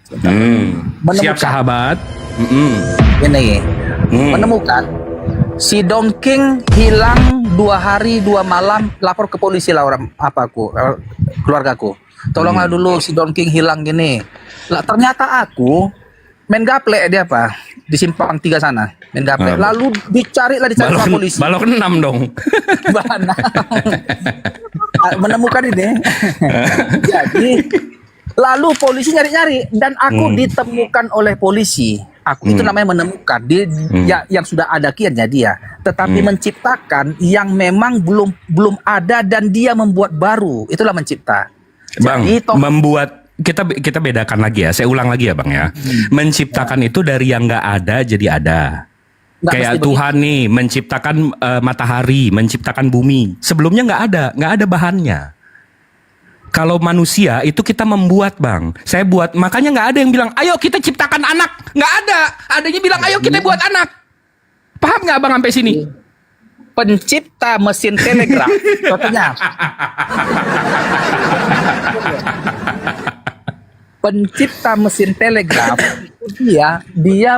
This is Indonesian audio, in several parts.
Siap sahabat. Ini menemukan si Don King hilang 2 hari 2 malam, lapor ke polisi lah orang keluargaku. Tolonglah dulu si Don King hilang gini. Lah ternyata aku main gaplek dia di simpang 3 sana. Main gaplek. Lalu dicari sama polisi. Balok 6 dong. Menemukan ini. Jadi lalu polisi nyari-nyari dan aku ditemukan oleh polisi. Aku itu namanya menemukan yang sudah ada kiannya dia, tetapi menciptakan yang memang belum ada dan dia membuat baru. Itulah mencipta. Bang, Jadi, membuat kita bedakan lagi ya. Saya ulang lagi ya, Bang ya. Menciptakan itu dari yang nggak ada jadi ada. Kayak Tuhan nih menciptakan matahari, menciptakan bumi. Sebelumnya nggak ada bahannya. Kalau manusia itu kita membuat, Bang. Saya buat, makanya nggak ada yang bilang, ayo kita ciptakan anak. Nggak ada. Adanya bilang, ayo kita buat anak. Paham nggak, Bang, sampai sini? Pencipta mesin telegraf, contohnya. Pencipta mesin telegraf, dia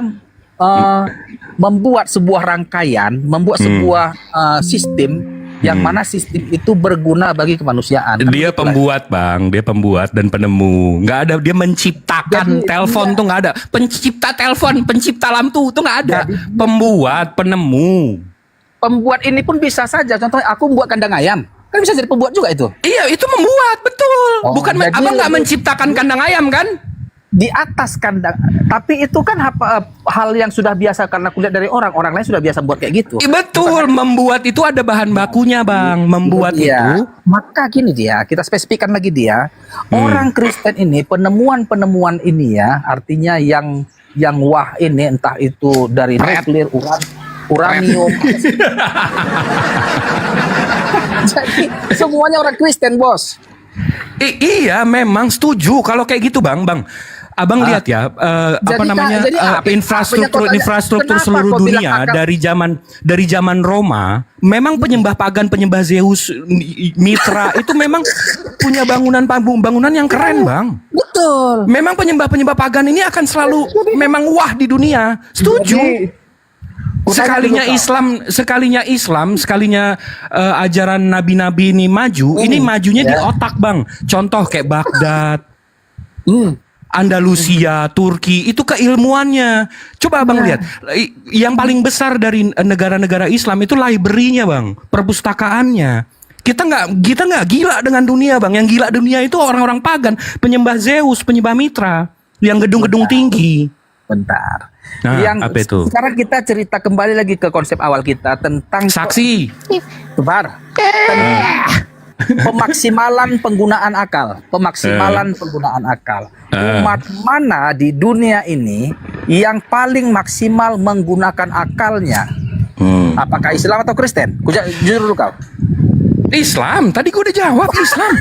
membuat sebuah rangkaian, membuat sebuah sistem. Yang mana sistem itu berguna bagi kemanusiaan. Dia pembuat, Bang. Dia pembuat dan penemu. Nggak ada. Dia menciptakan telepon tuh nggak ada. Pencipta telepon, pencipta lampu tuh nggak ada. Pembuat, penemu. Pembuat ini pun bisa saja. Contohnya aku membuat kandang ayam. Kan bisa jadi pembuat juga itu. Iya, itu membuat, betul. Bukan abang nggak menciptakan kandang ayam kan? Di atas kandang, tapi itu kan hal yang sudah biasa karena kulihat dari orang lain sudah biasa buat kayak gitu. Betul, membuat itu ada bahan bakunya, Bang. Membuat itu. Maka gini kita spesifikkan lagi orang Kristen ini penemuan ini artinya yang wah ini entah itu dari nuklir, uranium. Jadi semuanya orang Kristen, Bos. Iya, memang setuju kalau kayak gitu, Bang. Abang lihat ya, infrastruktur seluruh dunia dari zaman Roma, memang penyembah pagan, penyembah Zeus, Mitra itu memang punya bangunan yang keren, Bang. Betul. Memang penyembah pagan ini akan selalu memang wah di dunia. Setuju. Sekalinya Islam, ajaran nabi-nabi ini maju, ini majunya di otak, Bang. Contoh kayak Baghdad. Andalusia, Turki, itu keilmuannya. Coba Abang lihat, yang paling besar dari negara-negara Islam itu library-nya, Bang, perpustakaannya. Kita nggak gila dengan dunia, Bang. Yang gila dunia itu orang-orang pagan, penyembah Zeus, penyembah Mitra, yang gedung-gedung tinggi. Bentar. Apa itu? Sekarang kita cerita kembali lagi ke konsep awal kita tentang saksi. Bentar. Pemaksimalan penggunaan akal. Umat mana di dunia ini yang paling maksimal menggunakan akalnya? Apakah Islam atau Kristen? Jujur dulu kau. Islam. Tadi gua udah jawab Islam.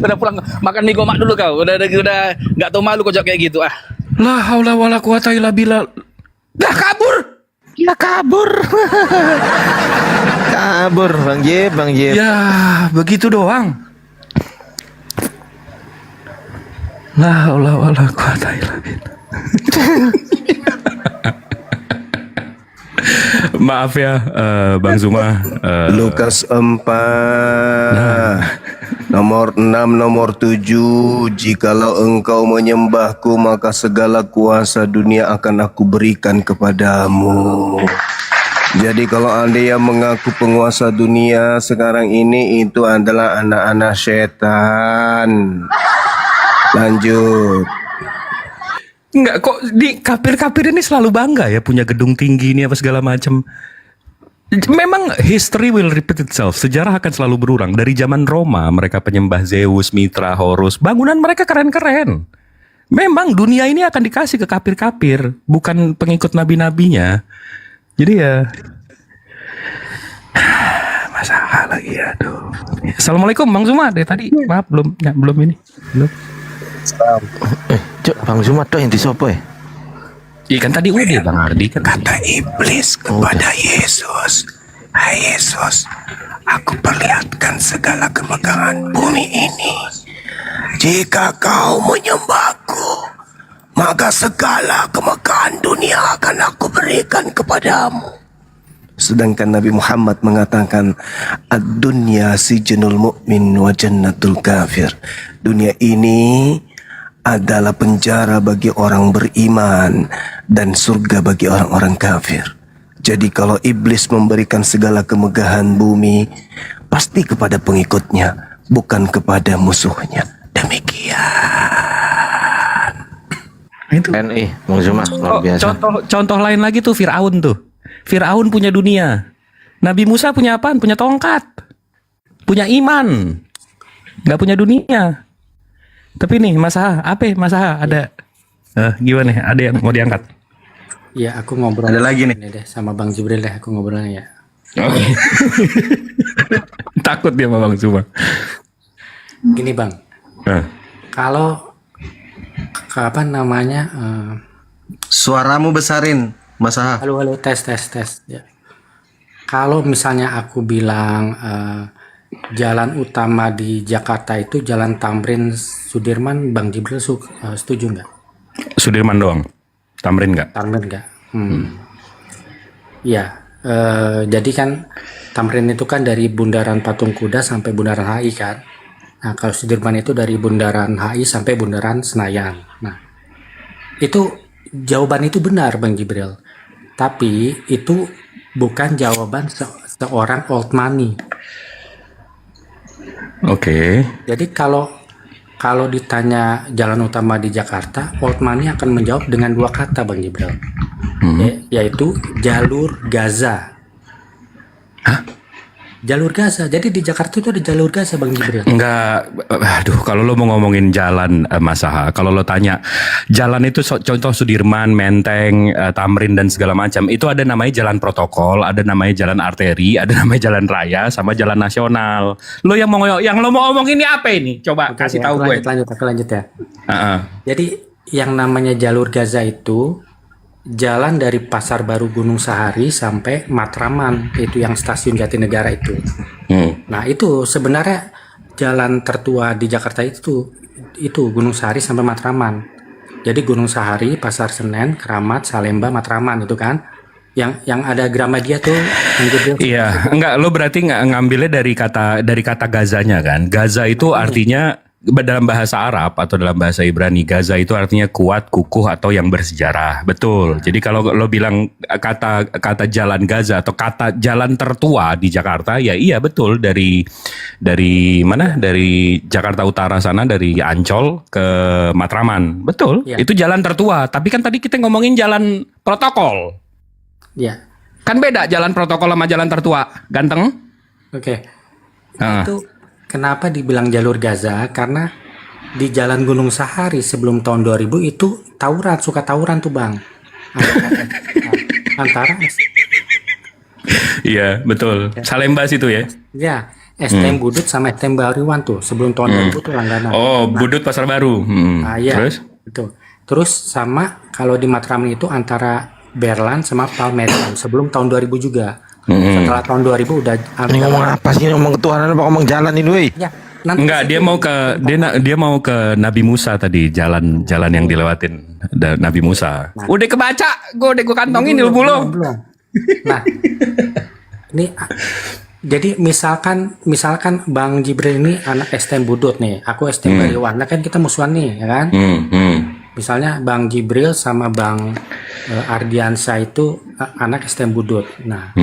udah pulang makan mie gomak dulu kau. Udah nggak tahu malu kau jawab kayak gitu. La haula wala quwata illa billah. Dah kabur. Ya kabur. Kabur, Bang Jeb. Ya, begitu doang. La haula wala quwata illa billah. Maaf ya, Bang Zuma. Lukas 4 nomor 6 nomor 7, jikalau engkau menyembahku maka segala kuasa dunia akan aku berikan kepadamu. Jadi kalau Anda yang mengaku penguasa dunia sekarang ini itu adalah anak-anak setan. Lanjut. Enggak, kok di kafir-kafir ini selalu bangga ya punya gedung tinggi ini apa segala macam. Memang history will repeat itself. Sejarah akan selalu berulang. Dari zaman Roma mereka penyembah Zeus, Mitra, Horus. Bangunan mereka keren-keren. Memang dunia ini akan dikasih ke kafir-kafir, bukan pengikut nabi-nabinya. Jadi ya masalah lagi, aduh. Assalamualaikum Bang Zuma. Dari tadi maaf belum ini. Belum. Cuk, Bang Zuma tuh yang disopo ya? Iya kan tadi udah Bang Ardi kan. Kata iblis kepada Yesus, hai Yesus, aku perlihatkan segala kemegahan bumi ini. Jika kau menyembahku, maka segala kemegahan dunia akan aku berikan kepadamu. Sedangkan Nabi Muhammad mengatakan, ad-dunya sijnul mu'min wa jannatul kafir. Dunia ini adalah penjara bagi orang beriman dan surga bagi orang-orang kafir. Jadi kalau iblis memberikan segala kemegahan bumi, pasti kepada pengikutnya, bukan kepada musuhnya. Demikian. Itu. NI, Bang Zuma, luar biasa. Contoh lain lagi tuh Firaun tuh. Firaun punya dunia. Nabi Musa punya apaan? Punya tongkat. Punya iman. Nggak punya dunia. Tapi nih Mas Aha, Mas Aha ada gimana nih? Ada yang mau diangkat? Ya, aku ngobrol. Ada lagi nih. Ini deh sama Bang Jibril deh, aku ngobrolnya ya. Oh. Takut dia sama Bang Zuma. Gini Bang, kalau apa namanya? Suaramu besarin, Mas Aha. Halo, tes. Ya. Kalau misalnya aku bilang jalan utama di Jakarta itu Jalan Tamrin Sudirman, Bang Jibril setuju nggak? Sudirman doang. Tamrin nggak? Tamrin nggak? Ya, jadi kan Tamrin itu kan dari Bundaran Patung Kuda sampai Bundaran HI kan. Nah, kalau Sudirman itu dari Bundaran HI sampai Bundaran Senayan. Nah, itu jawaban itu benar Bang Jibril. Tapi itu bukan jawaban seorang old money. Oke. Jadi kalau ditanya jalan utama di Jakarta, old money akan menjawab dengan dua kata Bang Jibril. Yaitu jalur Gaza. Hah? Jalur Gaza. Jadi di Jakarta itu ada jalur Gaza Bang Jibril. Enggak, aduh kalau lo mau ngomongin jalan Mas Aha, kalau lo tanya jalan itu contoh Sudirman, Menteng, Tamrin dan segala macam, itu ada namanya jalan protokol, ada namanya jalan arteri, ada namanya jalan raya, sama jalan nasional. Lo yang lo mau ngomongin ini apa ini? Coba Oke, kasih ya, tahu gue. Aku lanjut ya. Uh-uh. Jadi yang namanya jalur Gaza itu jalan dari Pasar Baru Gunung Sahari sampai Matraman, itu yang stasiun Jatinegara itu. Nah itu sebenarnya jalan tertua di Jakarta itu Gunung Sahari sampai Matraman. Jadi Gunung Sahari, Pasar Senen, Keramat, Salemba, Matraman itu kan. Yang ada Gramedia tuh. Iya, enggak, lo berarti nggak ngambilnya dari kata Gazanya kan? Gaza itu artinya dalam bahasa Arab atau dalam bahasa Ibrani, Gaza itu artinya kuat, kukuh atau yang bersejarah. Betul. Jadi kalau lo bilang kata jalan Gaza atau kata jalan tertua di Jakarta, ya iya betul, dari mana? Dari Jakarta Utara sana, dari Ancol ke Matraman. Betul. Ya. Itu jalan tertua. Tapi kan tadi kita ngomongin jalan protokol. Iya. Kan beda jalan protokol sama jalan tertua. Ganteng? Oke. Itu kenapa dibilang jalur Gaza? Karena di Jalan Gunung Sahari sebelum tahun 2000 itu suka tawuran tuh Bang. Antara iya, betul. Salemba situ ya? Ya, STM Budut sama STM Bariwan tuh sebelum tahun 2000 tuh langganan. Oh, Budut Pasar Baru. Iya. Terus? Itu. Terus sama kalau di Matraman itu antara Berlan sama Palmeran sebelum tahun 2000 juga. Setelah tahun 2000 udah ini ngomong apa sih? Ngomong ketuhanan apa ngomong jalan ini weh? Ya, enggak, dia mau ke Nabi Musa tadi, jalan yang dilewatin Nabi Musa. Nah, udah kebaca, gue kantongin ilmu lo. Belum. Nah, ini jadi misalkan Bang Jibril ini anak STM Budut nih, aku STM Bariwan, nah kan kita musuhan nih, ya kan? Misalnya Bang Jibril sama Bang Ardiansa itu anak STM Budut. Nah,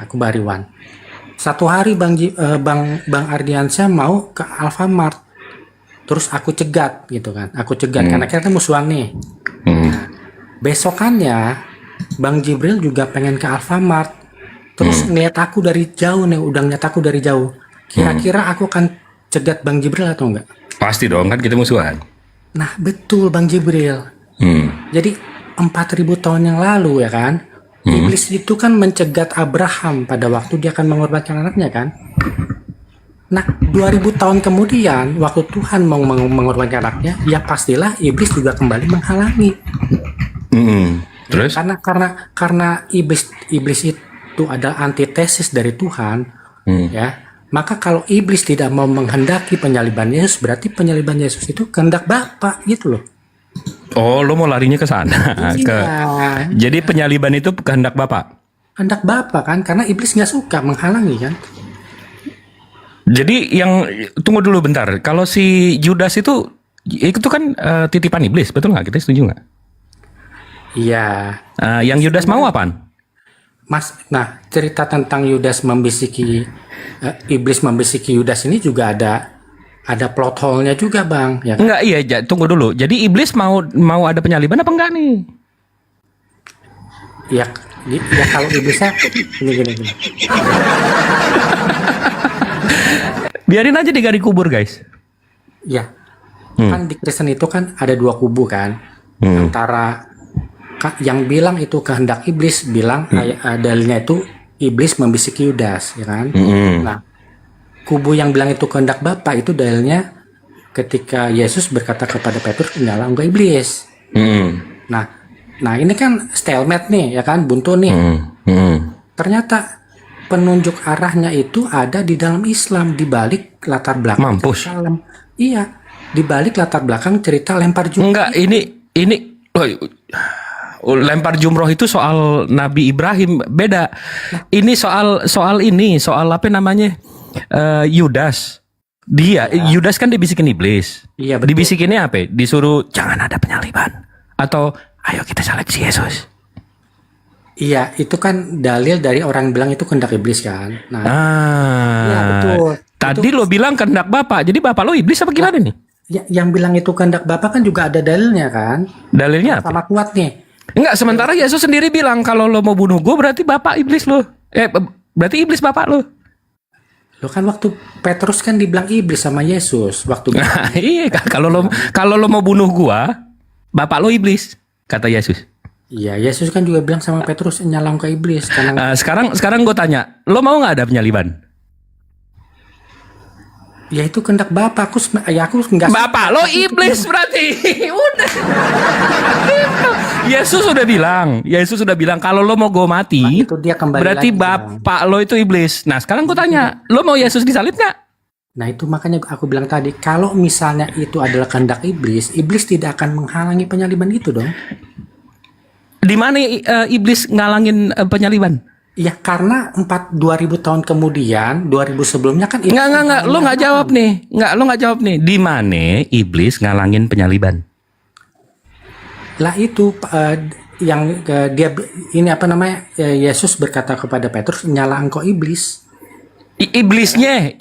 aku Bariwan. Satu hari Bang Ardiansa mau ke Alfamart. Terus aku cegat gitu kan. Karena kita kan musuhan nih. Nah, besokannya Bang Jibril juga pengen ke Alfamart. Terus ngeliat aku dari jauh nih, udah ngeliat aku dari jauh. Kira-kira aku akan cegat Bang Jibril atau enggak? Pasti dong, kan kita musuhan. Nah, betul Bang Jibril. Jadi 4000 tahun yang lalu ya kan, iblis itu kan mencegat Abraham pada waktu dia akan mengorbankan anaknya kan. Nah, 2000 tahun kemudian waktu Tuhan mau mengorbankan anaknya, ya pastilah iblis juga kembali menghalangi. Terus? Karena iblis itu ada antitesis dari Tuhan, ya. Maka kalau iblis tidak mau menghendaki penyaliban Yesus, berarti penyaliban Yesus itu kehendak Bapa gitu loh. Oh, lo mau larinya ke sana. Iya. Jadi penyaliban itu kehendak Bapak. Hendak Bapa kan, karena iblis nggak suka menghalangi kan. Jadi yang tunggu dulu bentar. Kalau si Judas itu kan titipan iblis, betul nggak? Kita setuju nggak? Iya. Yang Judas mau apaan? Mas, nah cerita tentang Yudas membisiki iblis membisiki Yudas ini juga ada plot hole-nya juga, Bang. Ya kan? Enggak, iya, tunggu dulu. Jadi iblis mau ada penyaliban apa enggak nih? Ya kalau iblisnya gini. Biarin aja digali kubur, guys. Ya, kan di Kristen itu kan ada dua kubu kan, antara yang bilang itu kehendak iblis, bilang dalilnya itu iblis membisiki Yudas, ya kan? Nah, kubu yang bilang itu kehendak Bapa itu dalilnya ketika Yesus berkata kepada Petrus, nyala engkau iblis. Nah ini kan stalemate nih, ya kan, buntu nih. Ternyata penunjuk arahnya itu ada di dalam Islam, di balik latar belakang. Mampus. Iya, di balik latar belakang cerita lempar jumroh. Enggak, ini lempar jumroh itu soal Nabi Ibrahim, beda. Ini soal apa namanya? Yudas. Yudas kan dibisikin iblis. Iya, betul. Dibisikinnya apa? Disuruh jangan ada penyaliban atau ayo kita salib si Yesus. Iya, itu kan dalil dari orang yang bilang itu kehendak iblis kan. Nah, iya betul. Tadi lo bilang kehendak Bapak, jadi Bapak lo iblis apa gimana nih? Ya, yang bilang itu kehendak Bapa kan juga ada dalilnya kan. Dalilnya apa? Sama kuat nih. Enggak, sementara Yesus sendiri bilang kalau lo mau bunuh gue berarti Bapak iblis lo. Berarti iblis Bapak lo. Lo kan waktu Petrus kan dibilang iblis sama Yesus waktu. Nah, iya, kalau lo mau bunuh gua, Bapak lo iblis, kata Yesus. Iya, Yesus kan juga bilang sama Petrus nyalang ke iblis karena sekarang gue tanya, lo mau nggak ada penyaliban? ya itu kehendak Bapa. Aku nggak. Bapak lo iblis berarti. Udah. Yesus sudah bilang kalau lo mau gue mati, Nah, itu dia kembali berarti lagi, Bapak lo itu iblis. Nah sekarang gue tanya, lo mau Yesus disalib nggak? Nah itu makanya aku bilang tadi, kalau misalnya itu adalah kehendak iblis, iblis tidak akan menghalangi penyaliban itu dong. Di mana iblis ngalangin penyaliban? Ya karena 2000 tahun kemudian, 2000 sebelumnya kan Enggak, lo nggak jawab nih. Lo nggak jawab nih. Di mana iblis ngalangin penyaliban? Lah itu yang dia ini apa namanya? Yesus berkata kepada Petrus, nyala engkau iblis. Iblisnya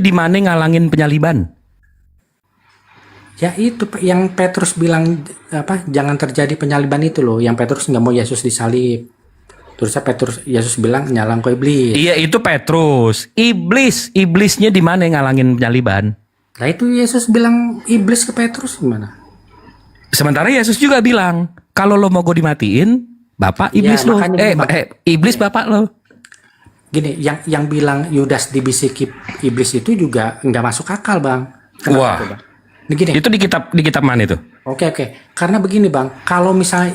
di mana ngalangin penyaliban? Ya itu yang Petrus bilang apa? Jangan terjadi penyaliban itu loh. Yang Petrus nggak mau Yesus disalib. Terusnya Yesus bilang nyala engkau iblis. Iya itu Petrus. Iblisnya di mana ngalangin penyaliban? Nah itu Yesus bilang iblis ke Petrus gimana? Sementara Yesus juga bilang kalau lo mau gue dimatiin, Bapak iblis lo. Iblis Bapak lo. Gini, yang bilang Yudas dibisiki iblis itu juga nggak masuk akal, Bang. Kenapa Wah. tuh, Bang? Begini. Itu di kitab mana itu? Oke. Karena begini, Bang. Kalau misalnya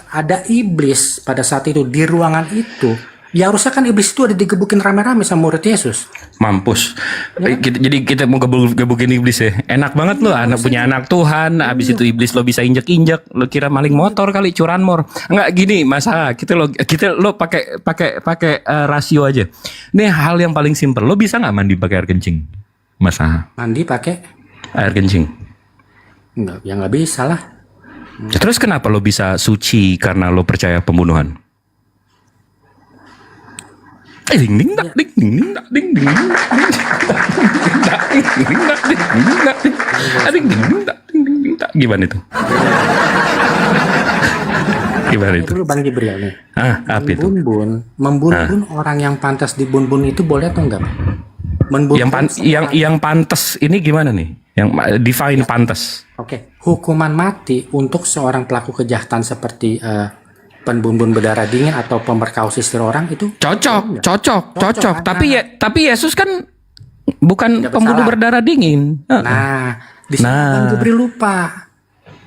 ada iblis pada saat itu di ruangan itu, ya harusnya kan iblis itu ada digebukin rame-rame sama murid Yesus. Mampus. Jadi kita mau gebukin iblis ya. Enak banget lo, punya anak Tuhan. Abis itu iblis lo bisa injek-injek. Lo kira maling motor kali, curanmor. Enggak gini, masa kita lo pakai rasio aja. Nih hal yang paling simpel. Lo bisa nggak mandi pakai air kencing? Masa? Mandi pakai Air kencing. Enggak, ya nggak bisa lah. Terus kenapa lo bisa suci karena lo percaya pembunuhan? Ding ding dak ding ding dak ding ding dak ding ding dak ding dak gimana itu? Gimana itu? Itu Bang Jibril nih. Apa itu? Membunbun orang yang pantas dibunbun itu boleh atau enggak? Yang pantas ini gimana nih? Yang define pantas. Oke, hukuman mati untuk seorang pelaku kejahatan seperti penbumbun berdarah dingin atau pemerkosa istri orang itu cocok. Tapi Yesus kan bukan Nggak pembunuh bersalah. berdarah dingin. Nah, di sini Bang Jibril lupa.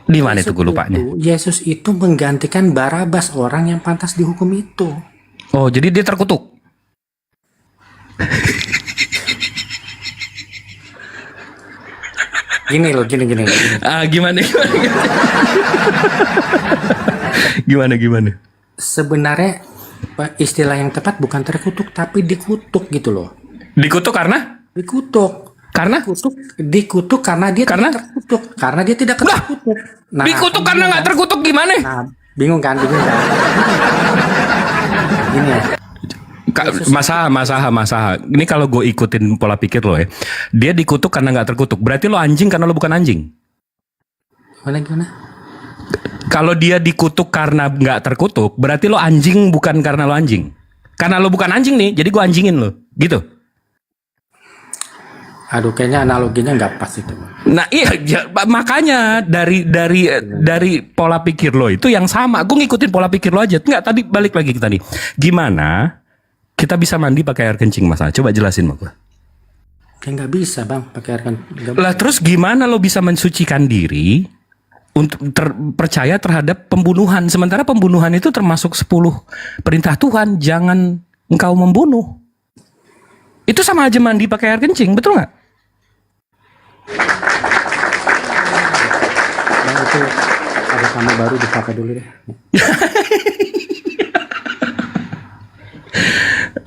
Di mana itu gue lupanya? Yesus itu menggantikan Barabas, orang yang pantas dihukum itu. Oh, jadi dia terkutuk. Gini. Gimana? Gimana? Sebenarnya istilah yang tepat bukan terkutuk tapi dikutuk gitu loh. Dikutuk karena? Dikutuk. Karena? Dikutuk karena dia tidak terkutuk. Karena dia tidak terkutuk. Nah, Dikutuk karena nggak terkutuk gimana? Nah, bingung kan? Gini ya. Masaha. Ini kalau gue ikutin pola pikir lo ya, dia dikutuk karena nggak terkutuk. Berarti lo anjing karena lo bukan anjing. Gimana? Kalau dia dikutuk karena nggak terkutuk, berarti lo anjing bukan karena lo anjing. Karena lo bukan anjing nih, jadi gue anjingin lo, gitu. Aduh, kayaknya analoginya nggak pas itu. Nah iya, makanya dari pola pikir lo itu yang sama. Gue ngikutin pola pikir lo aja. Nggak, tadi balik lagi kita nih. Gimana kita bisa mandi pakai air kencing, Mas? Coba jelasin sama gue. Kayak nggak bisa bang pakai air kencing. Lah terus gimana lo bisa mensucikan diri untuk percaya terhadap pembunuhan? Sementara pembunuhan itu termasuk 10 perintah Tuhan. Jangan engkau membunuh. Itu sama aja mandi pakai air kencing, betul nggak? Bang, itu ada sama baru dipakai dulu deh.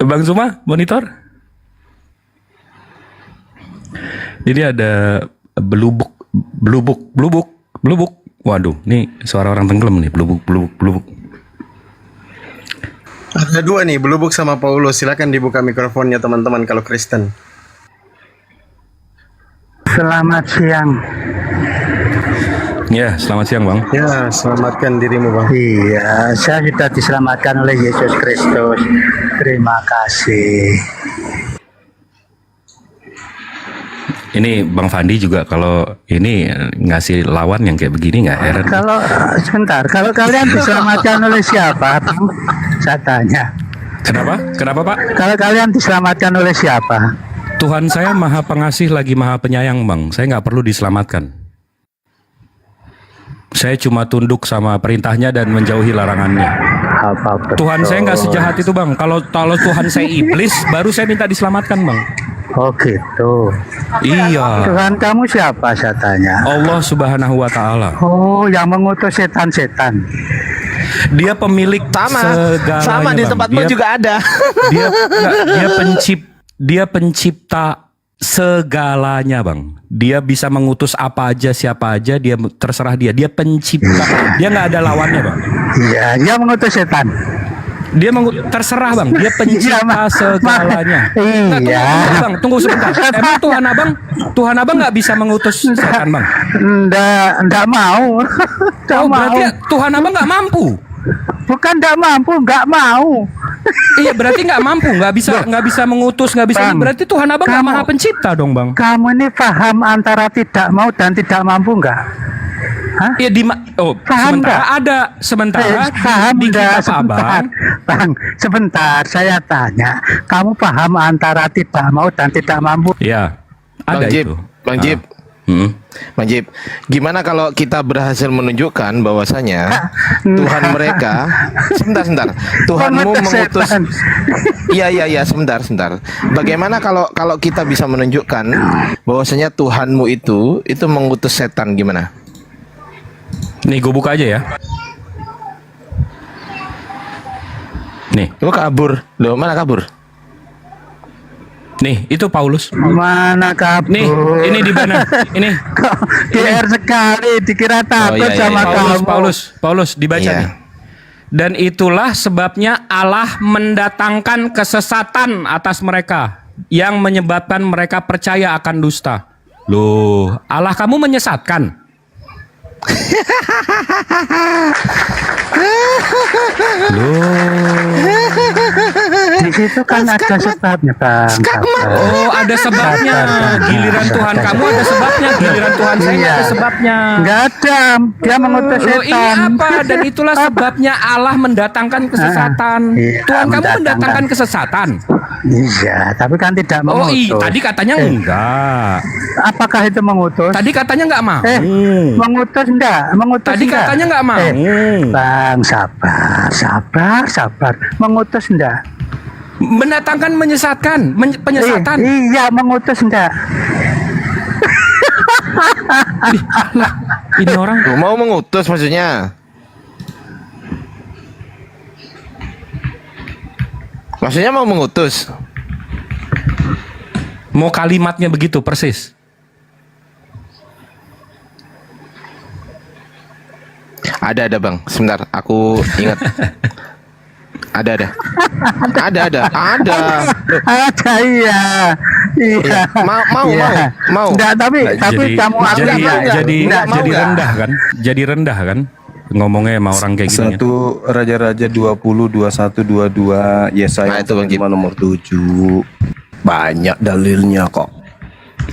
Bang Zuma, monitor. Jadi ada belubuk. Waduh, nih suara orang tenggelam nih, belubuk. Ada 2 nih, Belubuk sama Paulus. Silakan dibuka mikrofonnya teman-teman kalau Kristen. Selamat siang. Ya, selamat siang Bang. Ya, selamatkan dirimu Bang. Iya, saya sudah diselamatkan oleh Yesus Kristus. Terima kasih. Ini Bang Fandi juga kalau ini ngasih lawan yang kayak begini nggak heran. Kalau kalian diselamatkan oleh siapa, Bang? Saya tanya. Kenapa Pak? Kalau kalian diselamatkan oleh siapa? Tuhan saya maha pengasih lagi maha penyayang Bang. Saya nggak perlu diselamatkan. Saya cuma tunduk sama perintahnya dan menjauhi larangannya. Apa betul? Tuhan saya nggak sejahat itu Bang. Kalau Tuhan saya iblis, baru saya minta diselamatkan Bang. Oh gitu. Iya. Tuhan kamu siapa, saya tanya? Allah Subhanahu wa Ta'ala. Oh, yang mengutus setan-setan. Dia pemilik segalanya. Sama di Bang. tempatmu juga ada. Dia pencipta segalanya Bang. Dia bisa mengutus apa aja, siapa aja, dia terserah dia. Dia pencipta. Dia nggak ada lawannya Bang. Iya, dia mengutus setan. Dia terserah Bang. Dia pencipta segalanya. Nah, tunggu sebentar. Emang Tuhan Abang nggak bisa mengutus setan Bang? Enggak mau. Berarti Tuhan Abang nggak mampu. Bukan enggak mampu, enggak mau. Iya, berarti nggak mampu, nggak bisa mengutus, nggak bisa. Bang, berarti Tuhan Abang nggak maha pencipta dong Bang. Kamu ini paham antara tidak mau dan tidak mampu enggak? Hah? Iya paham sementara paham di enggak? kitab Abang. Bang, sebentar saya tanya. Kamu paham antara tidak mau dan tidak mampu? Iya, ada itu. Bang Jib. Bang Jib, gimana kalau kita berhasil menunjukkan bahwasanya Tuhan mereka, sebentar, Tuhanmu mengutus. Iya, sebentar. Bagaimana kalau kita bisa menunjukkan bahwasanya Tuhanmu itu mengutus setan, gimana? Nih, gue buka aja ya. Nih, Lu kabur, loh mana kabur? nih itu Paulus. Mana kabur? Nih, ini di mana? Ini. Kok GR sekali, dikira takut sama kamu. Paulus dibaca nih. Dan itulah sebabnya Allah mendatangkan kesesatan atas mereka yang menyebabkan mereka percaya akan dusta. Loh, Allah kamu menyesatkan? Di situ kan ada sebabnya, Bang. Oh, ada sebabnya. Giliran Tuhan kamu ada sebabnya, giliran Tuhan saya nggak ada sebabnya. Enggak ada. Dia mengutus Loh, ini setan. apa? Dan itulah sebabnya Allah mendatangkan kesesatan. Iya, Tuhan kamu mendatangkan. mendatangkan kesesatan. Iya, tapi kan tidak Oh, mengutus. tadi katanya enggak. Apakah itu mengutus? Tadi katanya enggak mau. Mengutus enggak? Mengutus Tadi enggak? katanya enggak mau. Bang, sabar. Mengutus enggak? Mendatangkan menyesatkan, penyesatan. Iya, mengutus enggak? Ini orang Mau mengutus maksudnya? Maksudnya mau mengutus? mau kalimatnya begitu persis. Ada bang. Sebentar, aku ingat. Ada. Loh, Ada, iya. Iya. Mau. Enggak, tapi kamu aku jadi enggak mau enggak? rendah kan? Jadi rendah kan? Ngomongnya sama orang kayak gini. 1 Raja-Raja 20, 21, 22, Yesaya Nah, itu, Bang Jim. nomor 7. Banyak dalilnya kok.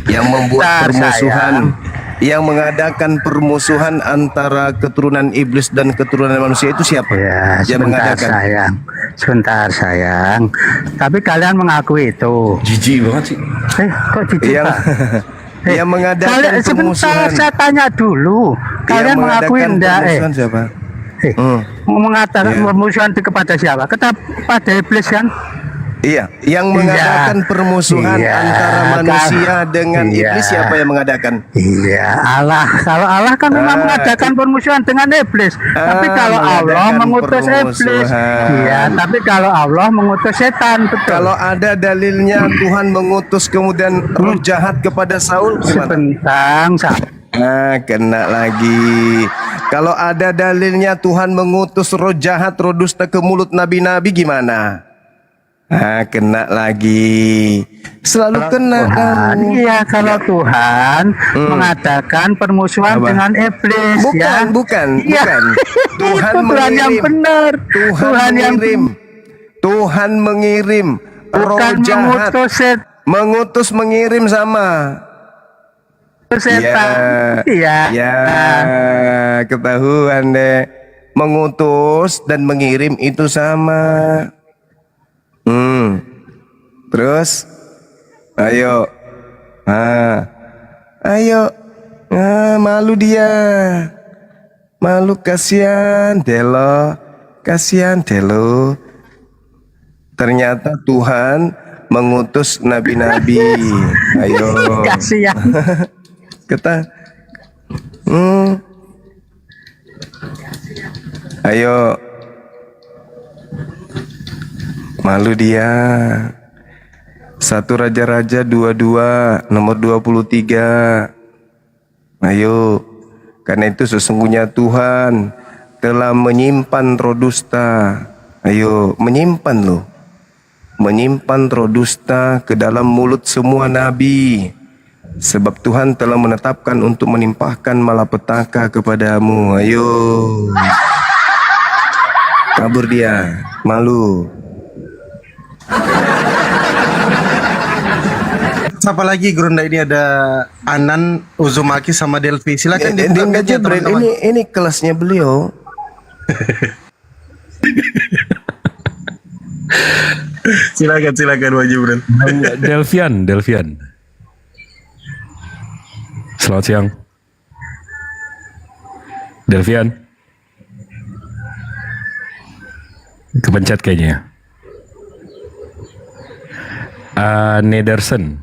Yang membuat Bentar, permusuhan, yang mengadakan permusuhan antara keturunan iblis dan keturunan manusia itu siapa? Ya, Yang sebentar mengadakan. sayang. Sebentar sayang. Tapi kalian mengaku itu. Jijik banget sih. Kok jijik, Yang Pak? yang mengadakan Kalian, sebentar permusuhan. saya tanya dulu. Kalian Yang mengakui mengadakan enggak? permusuhan siapa? Mengatakan Iya. permusuhan itu kepada siapa? Kepada iblis kan? Iya, yang mengadakan permusuhan Iya, antara manusia dengan iya. iblis siapa yang mengadakan? Iya, Allah. Kalau Allah kan memang mengadakan permusuhan dengan iblis. Tapi kalau Allah mengadakan mengutus iblis, permusuhan. iya. Tapi kalau Allah mengutus setan, betul. Kalau ada dalilnya Tuhan mengutus kemudian roh jahat kepada Saul gimana? Sebentar, Kena lagi. Kalau ada dalilnya Tuhan mengutus roh jahat, roh dusta ke mulut nabi-nabi gimana? Kena lagi. Selalu kena kamu. Iya, kalau Tuhan mengadakan permusuhan Apa? dengan iblis, Bukan, ya. bukan, Iya. bukan. Tuhan Itu Tuhan yang mengirim. benar. Tuhan yang mengirim. Tuhan mengirim roh bukan jahat. mengutus Mengirim sama. setan. Iya. Ya, ketahuan deh. Mengutus dan mengirim itu sama. Terus, ayo, ayo, malu dia, malu kasihan Delo. Ternyata Tuhan mengutus nabi-nabi. Ayo. Kasihan. Ayo. Malu dia. 1 Raja-Raja 22 nomor 23. Ayo. Karena itu sesungguhnya Tuhan telah menyimpan roh dusta. Ayo, menyimpan loh. Menyimpan roh dusta ke dalam mulut semua nabi. Sebab Tuhan telah menetapkan untuk menimpahkan malapetaka kepadamu. Ayo. Kabur dia. Malu. Siapa lagi Gurunda ini ada Anan, Uzumaki sama Delphi. Silakan dibuka Enggak mic-nya, Jibril, teman-teman. ini kelasnya beliau. Silakan Bang Jibril. Delvian. Selamat siang. Delvian. Kepencet kayaknya. Nederson.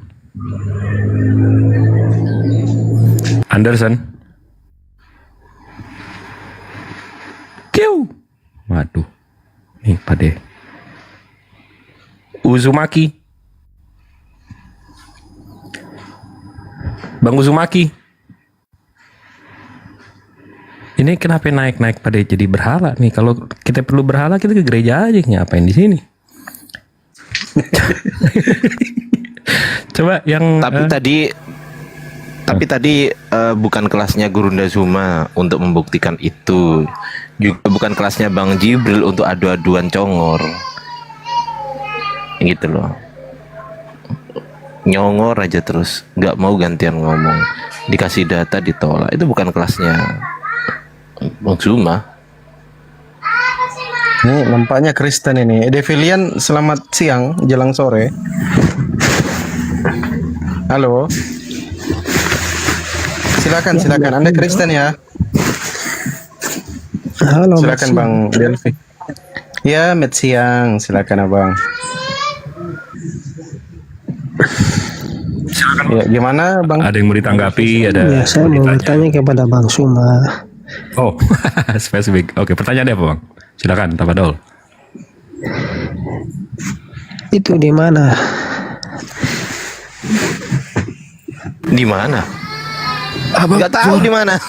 Anderson. Kiu. Waduh. Nih, Pade. Uzumaki. Bang Uzumaki. Ini kenapa naik pada jadi berhala nih? Kalau kita perlu berhala kita ke gereja aja, ngapain di sini? Coba yang Tapi tadi bukan kelasnya Gurunda Zuma untuk membuktikan itu. Juga bukan kelasnya Bang Jibril untuk adu-aduan congor. Gitu loh. Nyongor aja terus, nggak mau gantian ngomong. Dikasih data ditolak. Itu bukan kelasnya Bang Zuma. Ini nampaknya Kristen ini. Devilian, selamat siang, jelang sore. Halo. Silakan. Anda Kristen ya? Halo, Silakan Bang Delphi. Ya, met siang. Silakan Abang. Ya, gimana Bang? Ada yang mau ditanggapi? Ada Ya, saya mau bertanya kepada Bang Suma. Oh, spesifik. Oke, pertanyaannya apa, Bang? Silakan, Tafadol. Itu di mana? Di mana? Abang, Nggak tahu di mana.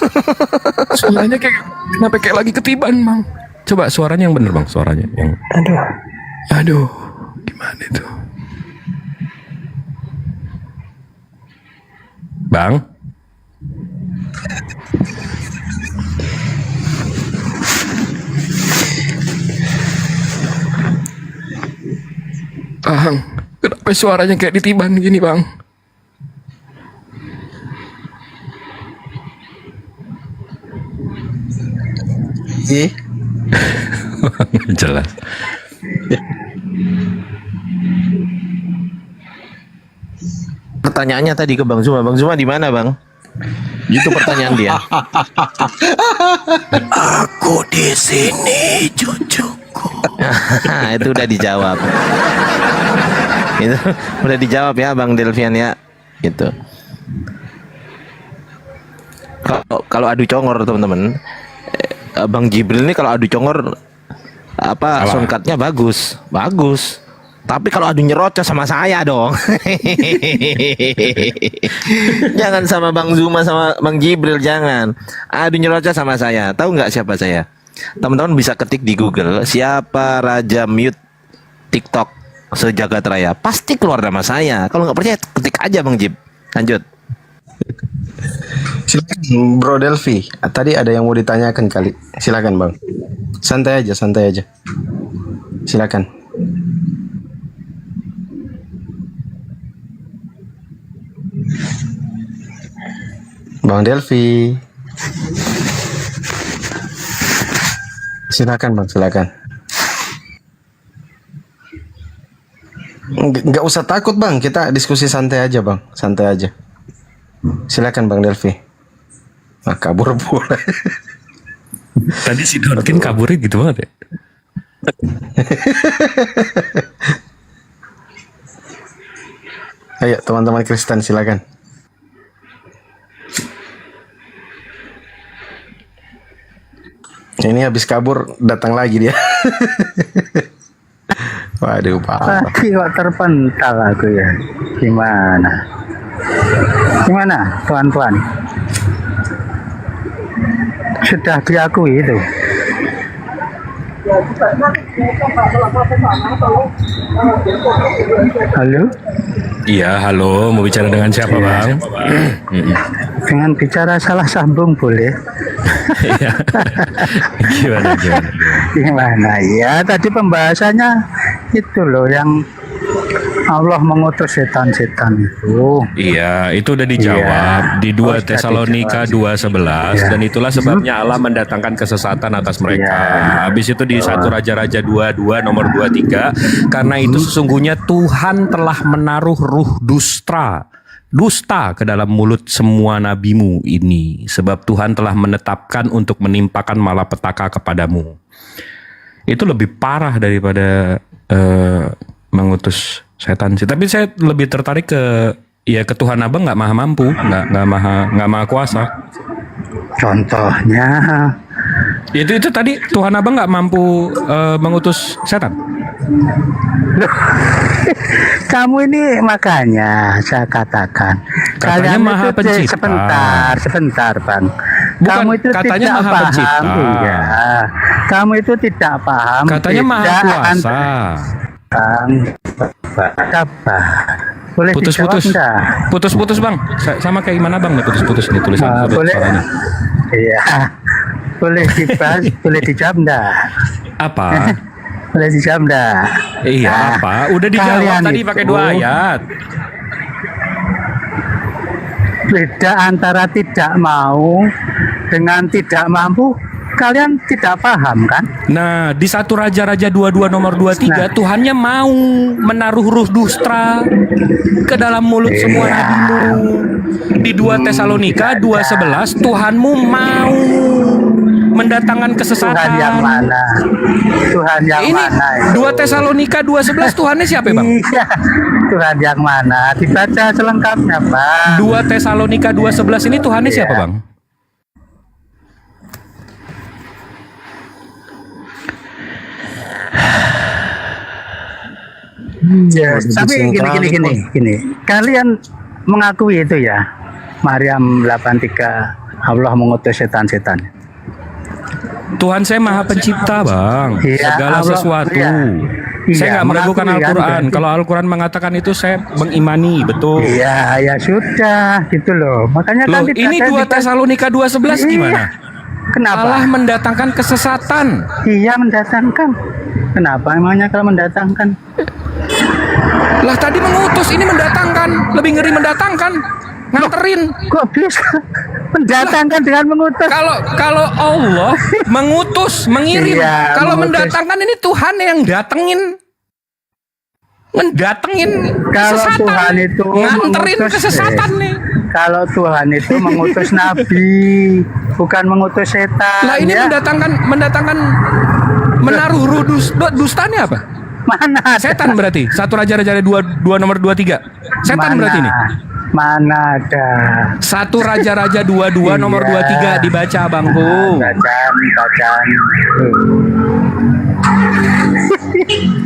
suaranya kenapa kayak lagi ketiban, Bang? Coba suaranya yang bener, Bang, suaranya yang. Aduh, gimana itu? Bang? Bang, kenapa suaranya kayak ditiban gini, Bang? Ih, Jelas. Pertanyaannya tadi ke Bang Zuma. Bang Zuma di mana, Bang? Itu pertanyaan dia. Aku di sini, cucuku. Itu udah dijawab. Itu udah dijawab ya, Bang Delvian ya. Gitu. Kalau adu congor teman-teman, Bang Jibril ini kalau adu congor apa songkatnya bagus. Tapi kalau adu nyerocos sama saya dong. Jangan sama Bang Zuma sama Bang Jibril, jangan. Adu nyerocos sama saya. Tahu nggak siapa saya? Teman-teman bisa ketik di Google siapa raja mute TikTok sejagat raya. Pasti keluar nama saya. Kalau nggak percaya ketik aja Bang Jib. Lanjut. silakan Bro Delvi. Tadi ada yang mau ditanyakan kali. Silakan Bang. Santai aja. Silakan. Bang Delvi. Silakan Bang, silakan. Nggak usah takut Bang, kita diskusi santai aja Bang, santai aja. Silakan Bang Delvi. Nah, kabur pula. Tadi si Donkin kaburnya gitu banget ya. Ayo teman-teman Kristen silakan. Ini habis kabur datang lagi dia. Waduh Pak. Lagi kok terpental aku ya. Gimana tuan-tuan? Sudah diakui itu. Halo? Iya, halo, mau bicara dengan siapa, Bang? Dengan bicara salah sambung boleh? Iya. Gimana? Gimana ya? Tadi pembahasannya itu loh yang Allah mengutus setan-setan itu. Iya, itu udah dijawab di 2 Tesalonika 2:11 dan itulah sebabnya Allah mendatangkan kesesatan atas mereka. Habis itu di 1 Raja-Raja 22 nomor 23, karena itu sesungguhnya Tuhan telah menaruh ruh dusta ke dalam mulut semua nabimu ini, sebab Tuhan telah menetapkan untuk menimpakan malapetaka kepadamu. Itu lebih parah daripada mengutus setan sih. Tapi saya lebih tertarik ke Tuhan Abang nggak maha mampu, nggak maha kuasa. Contohnya Itu tadi Tuhan Abang nggak mampu mengutus setan. loh, kamu ini makanya saya katakan Katanya kalian maha itu pencipta. sebentar Bang. Bukan, Kamu itu katanya tidak maha paham. pencipta. Iya. Kamu itu tidak paham. Katanya maha beda kuasa. Bang, apa? Boleh Putus-putus. dijawab enggak? Putus-putus Bang. Sama kayak gimana Bang nih putus-putus nih tulisan Boleh. soalnya. Iya. Boleh dibahas, boleh dijawab enggak? Apa? Boleh dijawab enggak? Iya, Nah, apa? Udah dijawab kalian tadi pakai 2 ayat. Beda antara tidak mau dengan tidak mampu, kalian tidak paham kan? Nah, di 1 Raja-Raja 22 nomor 23, Tuhannya mau menaruh ruh dusta ke dalam mulut semua nabimu. Di 2 Tesalonika 2:11, Tuhanmu mau mendatangkan kesesatan. Tuhan yang mana? Tuhan yang Ini mana? 2 Tesalonika 2:11 Tuhannya siapa, Bang? Iya, Tuhan yang mana? Dibaca selengkapnya, Bang. 2 Tesalonika 2:11 ini Tuhannya siapa, Bang? Ya, tapi gini. Kalian mengakui itu ya, Maryam 83, Allah mengutus setan-setan. Tuhan saya Maha Pencipta, Bang. Iya, Segala Allah, sesuatu. iya. Saya Iya, nggak meragukan mengakui kan, Al-Quran. berarti. Kalau Al-Quran mengatakan itu, saya mengimani, betul. Iya, ya sudah, gitu loh. Makanya Loh, kan ini 2 Tesalonika 2:11 Iya. gimana? Kenapa? Allah mendatangkan kesesatan. Iya, mendatangkan. Kenapa emangnya kalau mendatangkan? Lah tadi mengutus, ini mendatangkan. Lebih ngeri mendatangkan. Nganterin. Kok bisa mendatangkan dengan mengutus? Kalau Allah mengutus, mengirim. Iya, Kalau mengutus. mendatangkan ini Tuhan yang datengin. Mendatengin Kalau kesesatan. Tuhan itu nganterin mengutus, kesesatan nih. Kalau Tuhan itu mengutus nabi, bukan mengutus setan. Lah ini ya. mendatangkan menaruh ruh dustanya apa? Mana ada? Setan berarti. 1 Raja-Raja 2 nomor 23. Setan Mana? berarti ini. Mana ada? 1 Raja-Raja 22 nomor Iya. 23 dibaca, Bangku. Bacaan.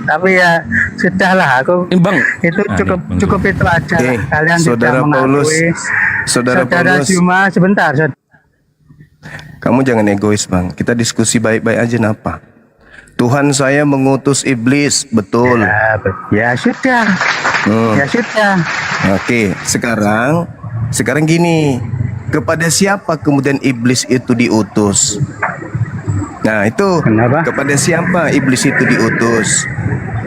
Tapi ya sudahlah, aku Bang. itu cukup itu aja. Oke, Kalian Saudara tidak Paulus, mengakui. Saudara Paulus, Juma sebentar. kamu jangan egois, Bang. Kita diskusi baik-baik aja napa. Tuhan saya mengutus iblis, betul. Ya sudah. Ya sudah. Oke, sekarang gini. Kepada siapa kemudian iblis itu diutus? Nah, itu Kenapa? kepada siapa iblis itu diutus?